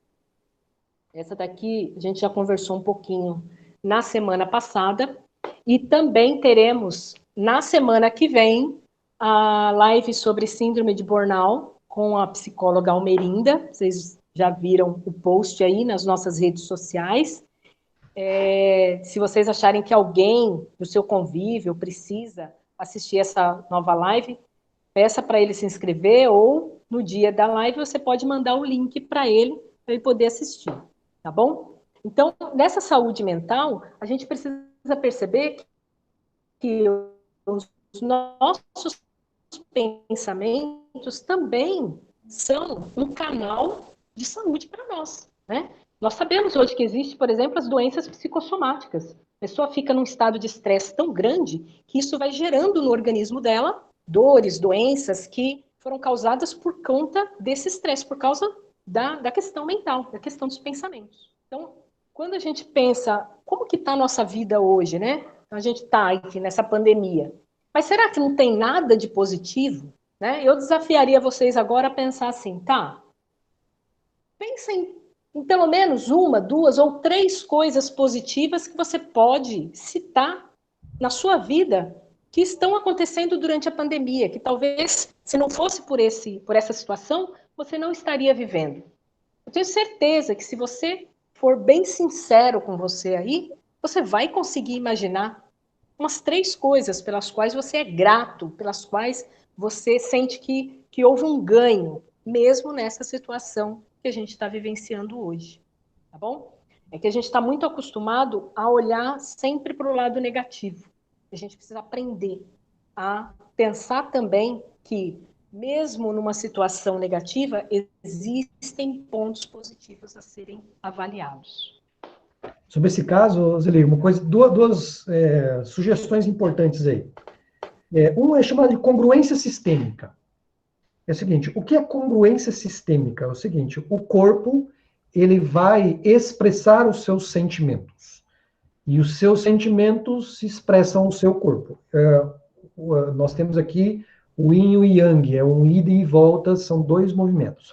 Essa daqui a gente já conversou um pouquinho na semana passada. E também teremos, na semana que vem, a live sobre síndrome de burnout com a psicóloga Almerinda. Vocês já viram o post aí nas nossas redes sociais. Se vocês acharem que alguém do seu convívio precisa assistir essa nova live, peça para ele se inscrever, ou no dia da live você pode mandar o link para ele poder assistir, tá bom? Então, nessa saúde mental, a gente precisa perceber que os nossos pensamentos também são um canal de saúde para nós, né? Nós sabemos hoje que existe, por exemplo, as doenças psicossomáticas. A pessoa fica num estado de estresse tão grande que isso vai gerando no organismo dela dores, doenças que foram causadas por conta desse estresse, por causa da questão mental, da questão dos pensamentos. Então, quando a gente pensa, como que está a nossa vida hoje, né? A gente está aqui nessa pandemia. Mas será que não tem nada de positivo? Né? Eu desafiaria vocês agora a pensar assim, tá? Pensem em pelo menos 1, 2 ou 3 coisas positivas que você pode citar na sua vida que estão acontecendo durante a pandemia, que talvez, se não fosse por essa situação, você não estaria vivendo. Eu tenho certeza que se você for bem sincero com você aí, você vai conseguir imaginar umas 3 coisas pelas quais você é grato, pelas quais você sente que houve um ganho, mesmo nessa situação que a gente está vivenciando hoje, tá bom? É que a gente está muito acostumado a olhar sempre para o lado negativo. A gente precisa aprender a pensar também que, mesmo numa situação negativa, existem pontos positivos a serem avaliados. Sobre esse caso, Zeli, duas sugestões importantes aí. Uma é chamada de congruência sistêmica. É o seguinte, o que é congruência sistêmica? É o seguinte, o corpo ele vai expressar os seus sentimentos. E os seus sentimentos se expressam no seu corpo. Nós temos aqui o yin e o yang, é um ida e volta, são 2 movimentos.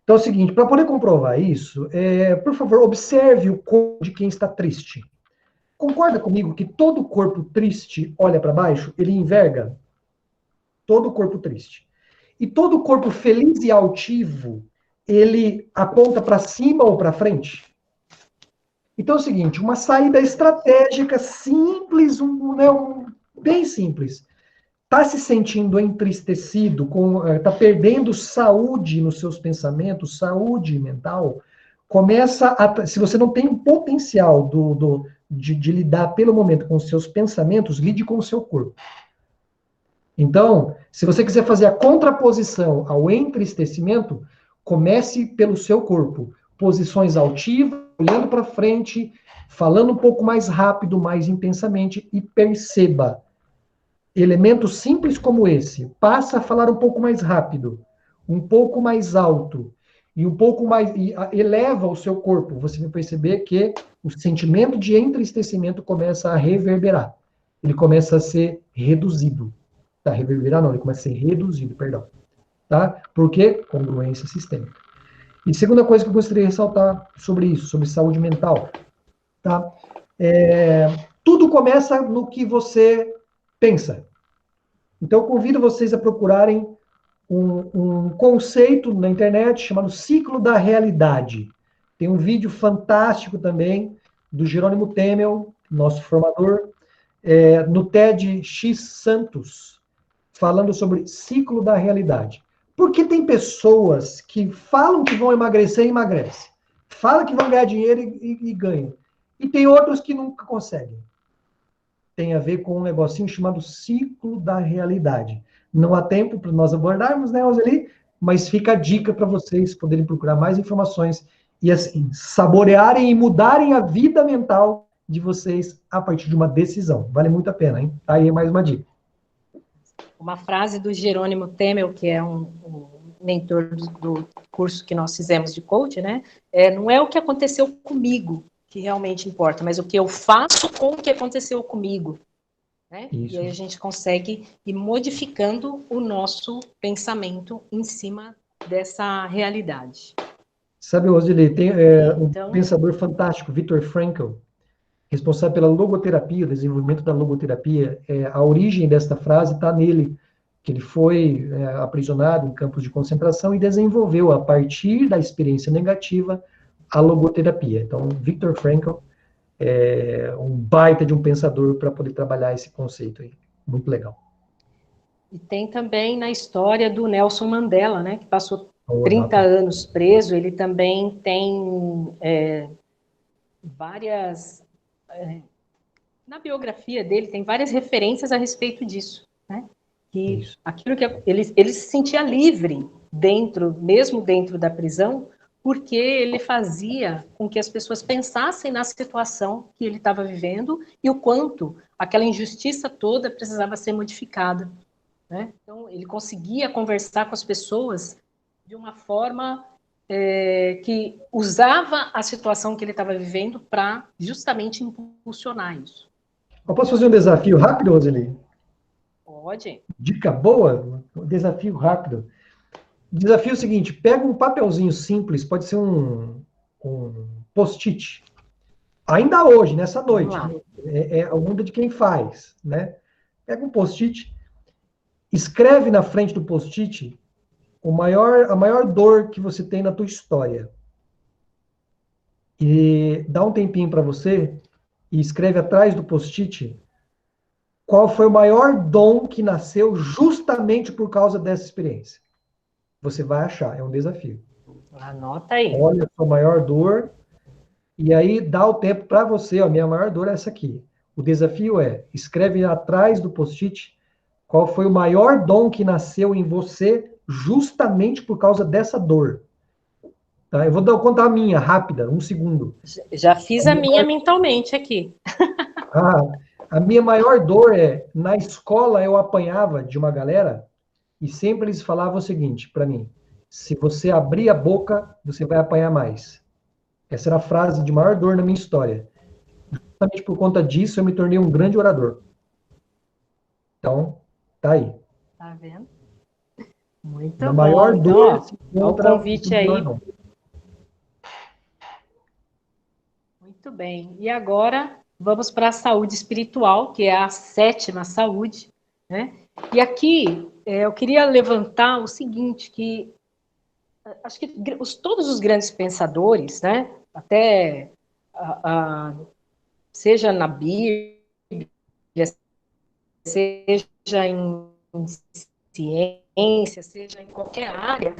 Então é o seguinte, para poder comprovar isso, por favor, observe o corpo de quem está triste. Concorda comigo que todo corpo triste olha para baixo? Ele enverga? todo corpo triste. E todo corpo feliz e altivo, ele aponta para cima ou para frente? Então é o seguinte, uma saída estratégica simples, bem simples. Está se sentindo entristecido, está perdendo saúde nos seus pensamentos, saúde mental, se você não tem um potencial de lidar pelo momento com os seus pensamentos, lide com o seu corpo. Então, se você quiser fazer a contraposição ao entristecimento, comece pelo seu corpo. Posições altivas, olhando para frente, falando um pouco mais rápido, mais intensamente, e perceba. Elementos simples como esse, passa a falar um pouco mais rápido, um pouco mais alto, e um pouco mais, eleva o seu corpo. Você vai perceber que o sentimento de entristecimento começa a reverberar. Ele começa a ser reduzido. Tá, reverberar não, ele começa a ser reduzido, perdão. Tá? Por quê? Congruência sistêmica. E segunda coisa que eu gostaria de ressaltar sobre isso, sobre saúde mental. Tá? Tudo começa no que você pensa. Então, eu convido vocês a procurarem um conceito na internet chamado ciclo da realidade. Tem um vídeo fantástico também do Jerônimo Temel, nosso formador, no TEDx Santos, falando sobre ciclo da realidade. Porque tem pessoas que falam que vão emagrecer e emagrecem. Falam que vão ganhar dinheiro e ganham. E tem outros que nunca conseguem. Tem a ver com um negocinho chamado ciclo da realidade. Não há tempo para nós abordarmos, né, Roseli? Mas fica a dica para vocês poderem procurar mais informações e, assim, saborearem e mudarem a vida mental de vocês a partir de uma decisão. Vale muito a pena, hein? Tá aí mais uma dica. Uma frase do Jerônimo Temel, que é um mentor do curso que nós fizemos de coach, né? Não é o que aconteceu comigo que realmente importa, mas o que eu faço com o que aconteceu comigo. Né? E aí a gente consegue ir modificando o nosso pensamento em cima dessa realidade. Sabe, Roseli, tem um pensador fantástico, Viktor Frankl, responsável pela logoterapia, o desenvolvimento da logoterapia. A origem desta frase está nele, que ele foi aprisionado em campos de concentração e desenvolveu, a partir da experiência negativa, a logoterapia. Então, Viktor Frankl é um baita de um pensador para poder trabalhar esse conceito aí. Muito legal. E tem também na história do Nelson Mandela, né, que passou 30 anos preso. Ele também tem várias... na biografia dele, tem várias referências a respeito disso, né? Que aquilo que ele se sentia livre mesmo dentro da prisão, porque ele fazia com que as pessoas pensassem na situação que ele estava vivendo e o quanto aquela injustiça toda precisava ser modificada, né? Então, ele conseguia conversar com as pessoas de uma forma que usava a situação que ele estava vivendo para justamente impulsionar isso. Eu posso fazer um desafio rápido, Roseli? Pode. Dica boa? Um desafio rápido. O desafio é o seguinte, pega um papelzinho simples, pode ser um post-it. Ainda hoje, nessa noite, é a onda de quem faz, né? Pega um post-it, escreve na frente do post-it a maior dor que você tem na tua história. E dá um tempinho para você e escreve atrás do post-it qual foi o maior dom que nasceu justamente por causa dessa experiência. Você vai achar, é um desafio. Anota aí. Olha a sua maior dor e aí dá o tempo para você. A minha maior dor é essa aqui. O desafio é, escreve atrás do post-it qual foi o maior dom que nasceu em você justamente por causa dessa dor. Tá? Eu vou contar a minha, rápida, 1 segundo. Já fiz a minha mentalmente aqui. A minha maior dor na escola eu apanhava de uma galera e sempre eles falavam o seguinte para mim, se você abrir a boca, você vai apanhar mais. Essa era a frase de maior dor na minha história. Justamente por conta disso, eu me tornei um grande orador. Então, tá aí. Tá vendo? Muito a bom. Maior dor então, o convite aí. Muito bem. E agora, vamos para a saúde espiritual, que é a 7ª saúde, né? E aqui eu queria levantar o seguinte, que acho que todos os grandes pensadores, né, até seja na Bíblia, seja em ciência, seja em qualquer área,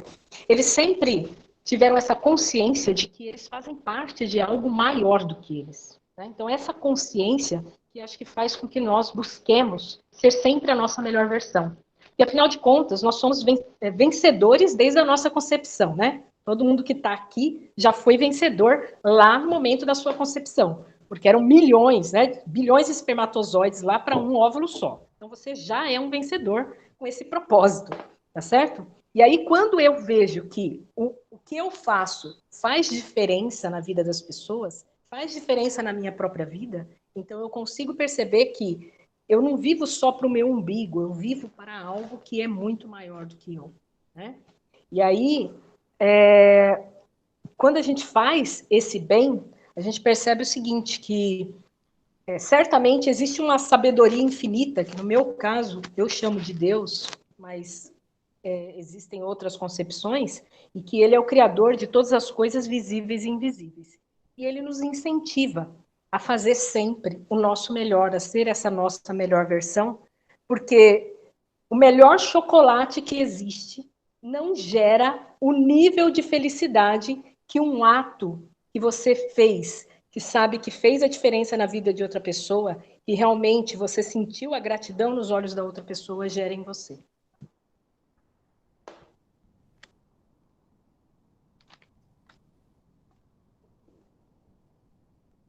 eles sempre tiveram essa consciência de que eles fazem parte de algo maior do que eles. Né? Então, essa consciência que acho que faz com que nós busquemos ser sempre a nossa melhor versão. E, afinal de contas, nós somos vencedores desde a nossa concepção, né? Todo mundo que está aqui já foi vencedor lá no momento da sua concepção, porque eram milhões, né? Bilhões de espermatozoides lá para um óvulo só. Então, você já é um vencedor com esse propósito, tá certo? E aí, quando eu vejo que o que eu faço faz diferença na vida das pessoas, faz diferença na minha própria vida, então eu consigo perceber que eu não vivo só para o meu umbigo, eu vivo para algo que é muito maior do que eu. Né? E aí, quando a gente faz esse bem, a gente percebe o seguinte, que certamente existe uma sabedoria infinita, que no meu caso eu chamo de Deus, mas existem outras concepções, e que ele é o criador de todas as coisas visíveis e invisíveis. E ele nos incentiva a fazer sempre o nosso melhor, a ser essa nossa melhor versão, porque o melhor chocolate que existe não gera o nível de felicidade que um ato que você fez, que sabe que fez a diferença na vida de outra pessoa, e realmente você sentiu a gratidão nos olhos da outra pessoa, gera em você.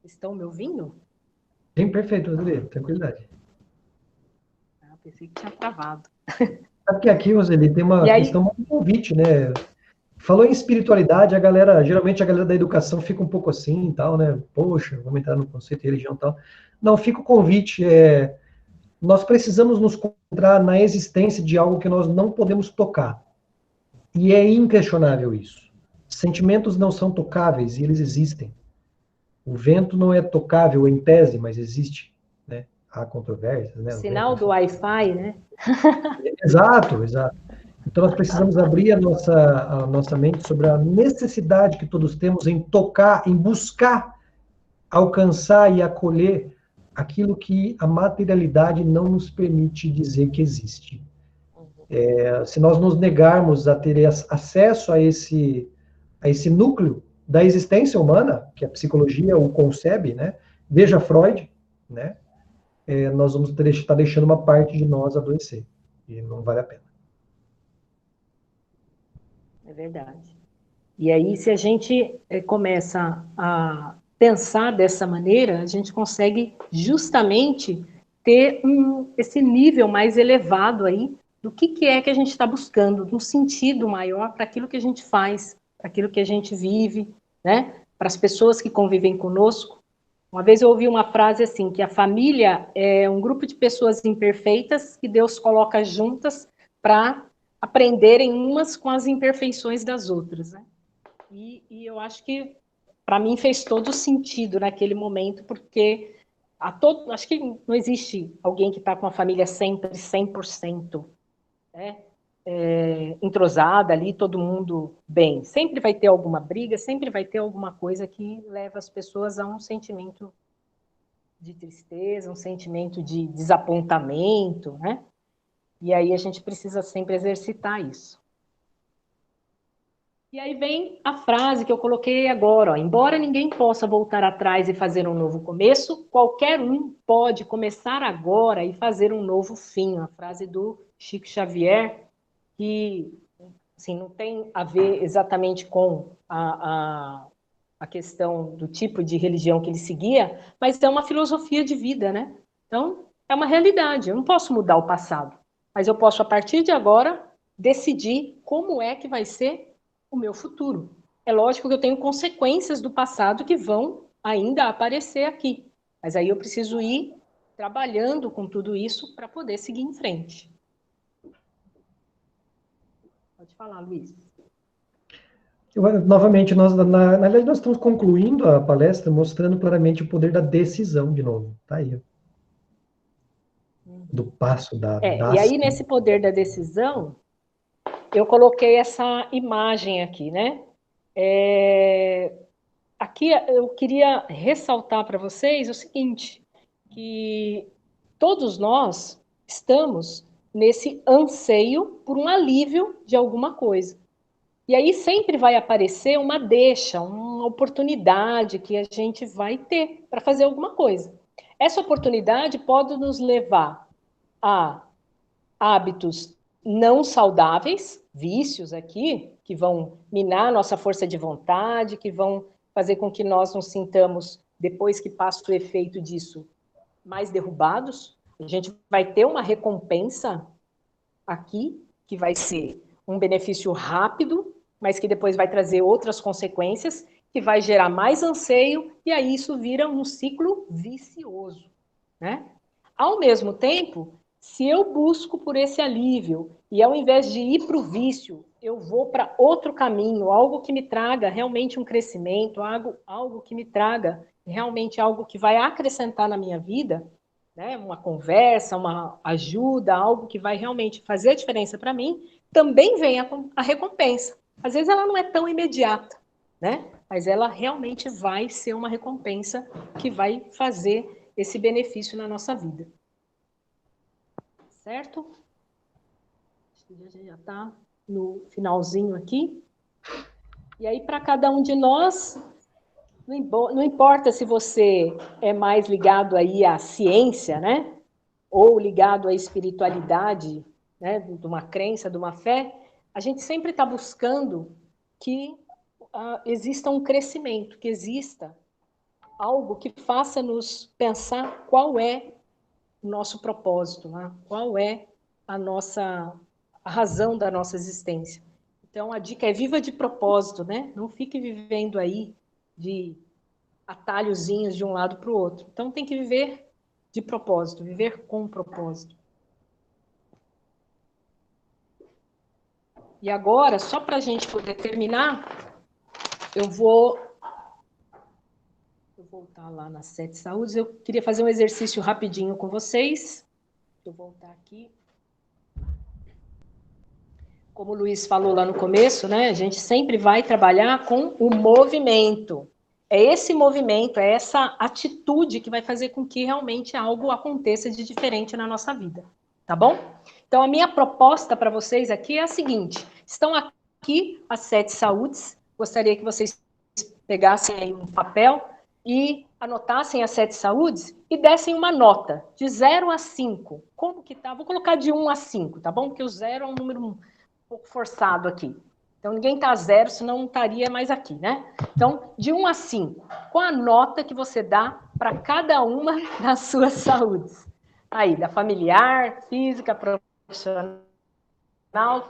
Estão me ouvindo? Sim, perfeito, Roseli, tranquilidade. Pensei que tinha travado. Sabe que aqui, Roseli, tem uma questão de convite, né? Falou em espiritualidade, geralmente a galera da educação fica um pouco assim e tal, né? Poxa, vamos entrar no conceito de religião e tal. Não, fica o convite, nós precisamos nos concentrar na existência de algo que nós não podemos tocar. E é inquestionável isso. Sentimentos não são tocáveis e eles existem. O vento não é tocável em tese, mas existe, né? Há controvérsias, né? Sinal do Wi-Fi, né? Exato, exato. Então nós precisamos abrir a nossa mente sobre a necessidade que todos temos em tocar, em buscar alcançar e acolher aquilo que a materialidade não nos permite dizer que existe. Se nós nos negarmos a ter acesso a esse núcleo da existência humana, que a psicologia o concebe, né? Veja Freud, né? Nós vamos estar deixando uma parte de nós adoecer. E não vale a pena. É verdade. E aí, se a gente começa a pensar dessa maneira, a gente consegue justamente ter esse nível mais elevado aí do que é que a gente está buscando, um sentido maior para aquilo que a gente faz, para aquilo que a gente vive, né? Para as pessoas que convivem conosco. Uma vez eu ouvi uma frase assim, que a família é um grupo de pessoas imperfeitas que Deus coloca juntas para aprenderem umas com as imperfeições das outras, né? E eu acho que, para mim, fez todo sentido naquele momento, porque acho que não existe alguém que está com a família sempre 100%, né? Entrosada ali, todo mundo bem. Sempre vai ter alguma briga, sempre vai ter alguma coisa que leva as pessoas a um sentimento de tristeza, um sentimento de desapontamento, né? E aí a gente precisa sempre exercitar isso. E aí vem a frase que eu coloquei agora, ó, embora ninguém possa voltar atrás e fazer um novo começo, qualquer um pode começar agora e fazer um novo fim. A frase do Chico Xavier, que assim, não tem a ver exatamente com a questão do tipo de religião que ele seguia, mas é uma filosofia de vida, né? Então, é uma realidade. Eu não posso mudar o passado, mas eu posso, a partir de agora, decidir como é que vai ser o meu futuro. É lógico que eu tenho consequências do passado que vão ainda aparecer aqui, mas aí eu preciso ir trabalhando com tudo isso para poder seguir em frente. Pode falar, Luiz. Novamente, na verdade, nós estamos concluindo a palestra mostrando claramente o poder da decisão de novo. Tá aí. do passo da E aí, nesse poder da decisão, eu coloquei essa imagem aqui, né? Aqui eu queria ressaltar para vocês o seguinte, que todos nós estamos nesse anseio por um alívio de alguma coisa. E aí sempre vai aparecer uma deixa, uma oportunidade que a gente vai ter para fazer alguma coisa. Essa oportunidade pode nos levar a hábitos não saudáveis, vícios aqui, que vão minar nossa força de vontade, que vão fazer com que nós nos sintamos, depois que passa o efeito disso, mais derrubados. A gente vai ter uma recompensa aqui, que vai ser um benefício rápido, mas que depois vai trazer outras consequências, que vai gerar mais anseio, e aí isso vira um ciclo vicioso, né? Ao mesmo tempo, se eu busco por esse alívio, e ao invés de ir para o vício, eu vou para outro caminho, algo que me traga realmente um crescimento, algo que me traga realmente algo que vai acrescentar na minha vida, né, uma conversa, uma ajuda, algo que vai realmente fazer a diferença para mim, também vem a recompensa. Às vezes ela não é tão imediata, né? Mas ela realmente vai ser uma recompensa que vai fazer esse benefício na nossa vida. Certo? A gente já está no finalzinho aqui. E aí, para cada um de nós, não importa se você é mais ligado aí à ciência, né? Ou ligado à espiritualidade, né? De uma crença, de uma fé, a gente sempre está buscando que exista um crescimento, que exista algo que faça-nos pensar qual é o nosso propósito, né? Qual é a razão da nossa existência. Então, a dica é viva de propósito, né? Não fique vivendo aí de atalhozinhos de um lado para o outro. Então, tem que viver de propósito, viver com propósito. E agora, só para a gente poder terminar, eu vou voltar lá nas 7 saúdes. Eu queria fazer um exercício rapidinho com vocês. Deixa eu voltar aqui. Como o Luiz falou lá no começo, né? A gente sempre vai trabalhar com o movimento. É esse movimento, é essa atitude que vai fazer com que realmente algo aconteça de diferente na nossa vida. Tá bom? Então, a minha proposta para vocês aqui é a seguinte. Estão aqui as 7 saúdes. Gostaria que vocês pegassem aí um papel e anotassem as 7 saúdes e dessem uma nota de 0 a 5. Como que tá? Vou colocar de 1 a 5, tá bom? Porque o 0 é um número um pouco forçado aqui. Então, ninguém tá 0, senão não estaria mais aqui, né? Então, de 1 a 5, qual a nota que você dá para cada uma das suas saúdes? Aí, da familiar, física, profissional,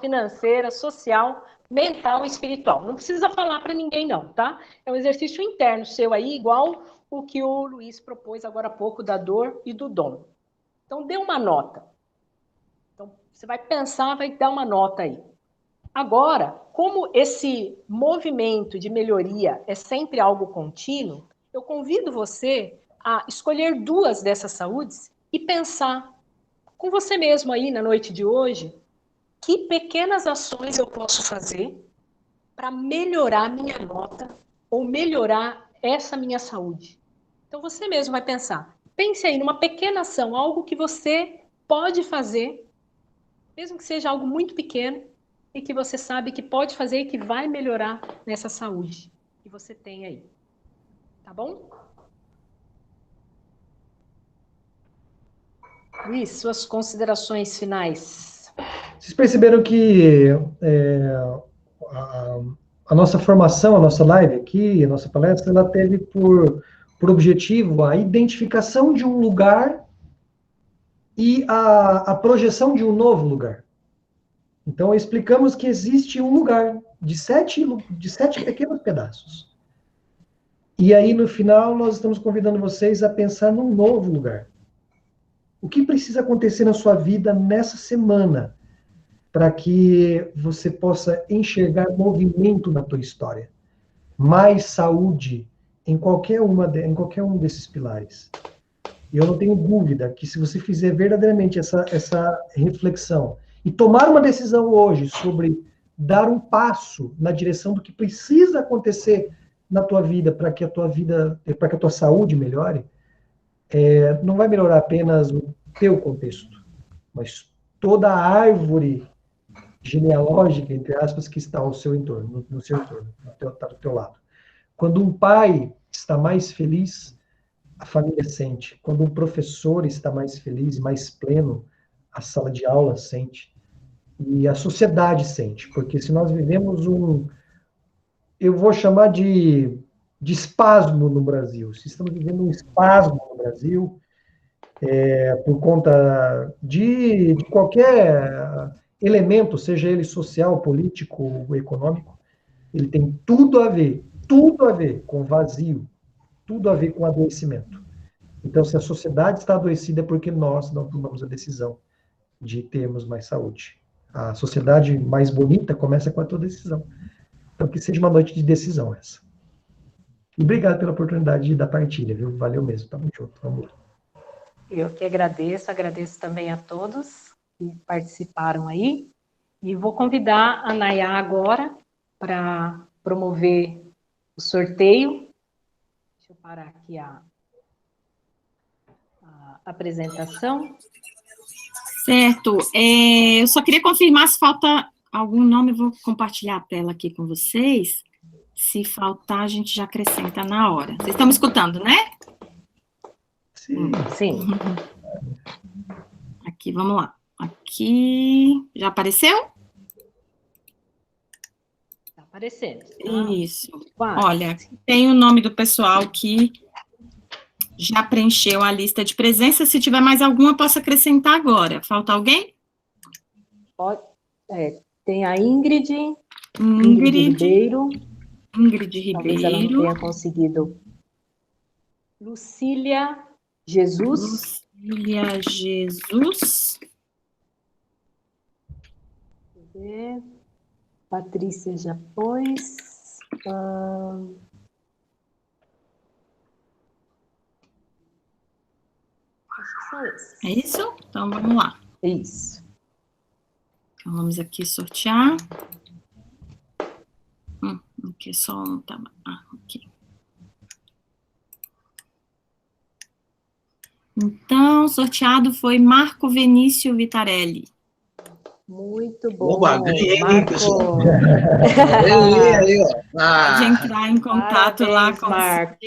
financeira, social, mental e espiritual. Não precisa falar para ninguém, não, tá? É um exercício interno seu aí, igual o que o Luiz propôs agora há pouco, da dor e do dom. Então, dê uma nota. Então, você vai pensar, vai dar uma nota aí. Agora, como esse movimento de melhoria é sempre algo contínuo, eu convido você a escolher 2 dessas saúdes e pensar com você mesmo aí na noite de hoje, que pequenas ações eu posso fazer para melhorar minha nota ou melhorar essa minha saúde. Então você mesmo vai pensar. Pense aí numa pequena ação, algo que você pode fazer, mesmo que seja algo muito pequeno, e que você sabe que pode fazer e que vai melhorar nessa saúde que você tem aí. Tá bom? Luiz, suas considerações finais. Vocês perceberam que a nossa formação, a nossa live aqui, a nossa palestra, ela teve por objetivo a identificação de um lugar e a projeção de um novo lugar. Então, explicamos que existe um lugar de 7 pequenos pedaços. E aí, no final, nós estamos convidando vocês a pensar num novo lugar. O que precisa acontecer na sua vida nessa semana para que você possa enxergar movimento na tua história? Mais saúde em qualquer um desses pilares. E eu não tenho dúvida que se você fizer verdadeiramente essa reflexão e tomar uma decisão hoje sobre dar um passo na direção do que precisa acontecer na tua vida para que a tua saúde melhore, não vai melhorar apenas o teu contexto, mas toda a árvore genealógica, entre aspas, que está ao seu entorno, no seu entorno, está do teu lado. Quando um pai está mais feliz, a família sente. Quando um professor está mais feliz, mais pleno, a sala de aula sente. E a sociedade sente. Porque se nós vivemos eu vou chamar de espasmo no Brasil. Se estamos vivendo um espasmo no Brasil, por conta de qualquer elemento, seja ele social, político, econômico, ele tem tudo a ver com vazio, tudo a ver com adoecimento. Então, se a sociedade está adoecida, é porque nós não tomamos a decisão de termos mais saúde. A sociedade mais bonita começa com a tua decisão. Então, que seja uma noite de decisão essa. E obrigado pela oportunidade da partilha, viu? Valeu mesmo. Tamo junto. Vamos lá. Eu que agradeço também a todos que participaram aí. E vou convidar a Nayá agora para promover o sorteio. Deixa eu parar aqui a apresentação. Certo. Eu só queria confirmar se falta algum nome, eu vou compartilhar a tela aqui com vocês. Se faltar, a gente já acrescenta na hora. Vocês estão me escutando, né? Sim. Aqui, vamos lá. Aqui, já apareceu? Está aparecendo. Isso. Quase. Olha, tem o nome do pessoal que já preencheu a lista de presença. Se tiver mais alguma, posso acrescentar agora. Falta alguém? Tem a Ingrid Ribeiro. Talvez ela não tenha conseguido. Lucília Jesus. Patrícia já pôs. Acho que são esses. É isso? Então, vamos lá. Isso. Então, vamos aqui sortear. Aqui só um tá. Ok. Então, sorteado foi Marco Vinícius Vitarelli. Muito bom. Oba, ganhei, Marco. pessoal. Aí, ó. Pode entrar em contato lá com Marco.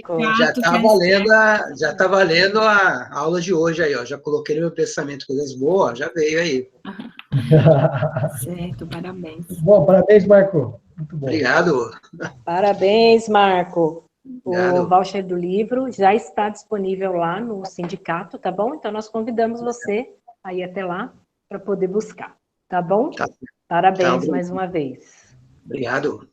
Já tá valendo a aula de hoje aí, ó. Já coloquei no meu pensamento coisas boas, já veio aí. Certo, parabéns. Bom, parabéns, Marco. Muito bom. Obrigado. Parabéns, Marco. Obrigado. O voucher do livro já está disponível lá no sindicato, tá bom? Então, nós convidamos você a ir até lá para poder buscar, tá bom? Tá. Parabéns Tá. mais uma vez. Obrigado.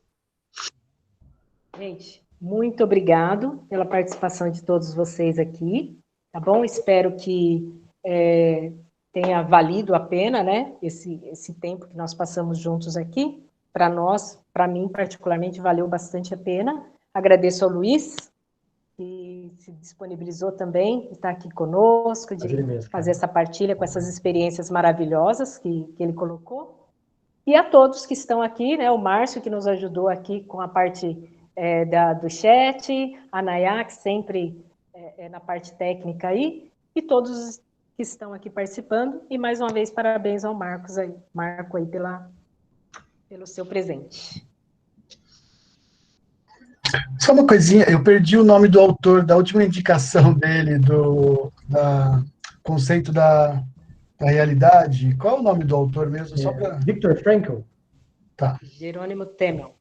Gente, muito obrigado pela participação de todos vocês aqui, tá bom? Espero que tenha valido a pena, né? Esse tempo que nós passamos juntos aqui. Para nós, para mim particularmente, valeu bastante a pena. Agradeço ao Luiz, que se disponibilizou também, está aqui conosco, de fazer essa partilha com essas experiências maravilhosas que ele colocou. E a todos que estão aqui, né, o Márcio, que nos ajudou aqui com a parte do chat, a Nayá, que sempre é na parte técnica aí, e todos que estão aqui participando. E, mais uma vez, parabéns ao Marco aí pelo seu presente. Só uma coisinha, eu perdi o nome do autor da última indicação dele, do conceito da realidade. Qual é o nome do autor mesmo? Só pra... Viktor Frankl. Tá. Jerônimo Temel.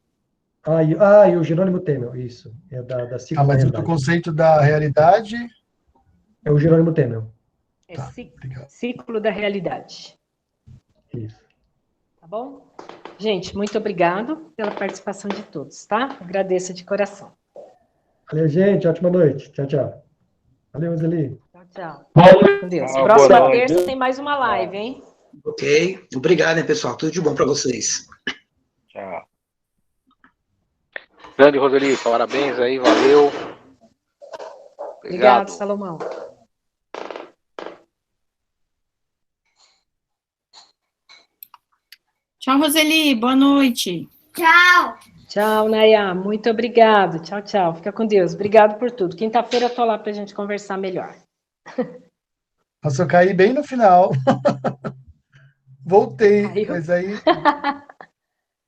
E o Jerônimo Temel, isso. É da Ciclo mas o conceito da realidade... É o Jerônimo Temel. Ciclo da realidade. Isso. Tá bom? Gente, muito obrigado pela participação de todos, tá? Agradeço de coração. Valeu, gente. Ótima noite. Tchau, tchau. Valeu, Zeli. Tchau. Com Deus. Próxima terça tem mais uma live, hein? Ok. Obrigado, hein, pessoal. Tudo de bom para vocês. Tchau. Grande Roseli, parabéns aí, valeu. Obrigado, Salomão. Tchau, Roseli. Boa noite. Tchau. Tchau, Nayá. Muito obrigado. Tchau, tchau. Fica com Deus. Obrigado por tudo. Quinta-feira eu tô lá para a gente conversar melhor. Nossa, eu caí bem no final. Voltei, Caiu? mas aí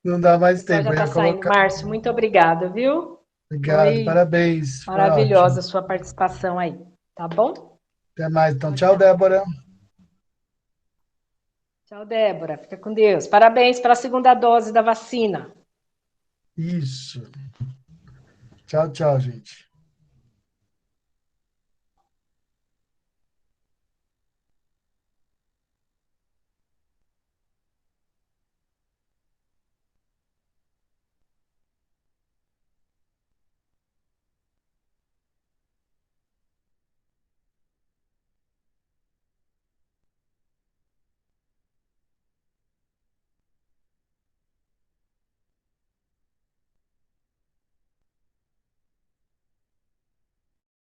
não dá O mais pessoal tempo. já Eu está ia saindo. colocar. Márcio, muito obrigada, viu? Obrigado, Foi parabéns. Foi maravilhosa ótimo. a sua participação aí. Tá bom? Até mais, então. Tchau, Tchau, Débora. Tchau, Débora. Fica com Deus. Parabéns pela segunda dose da vacina. Isso. Tchau, tchau, gente.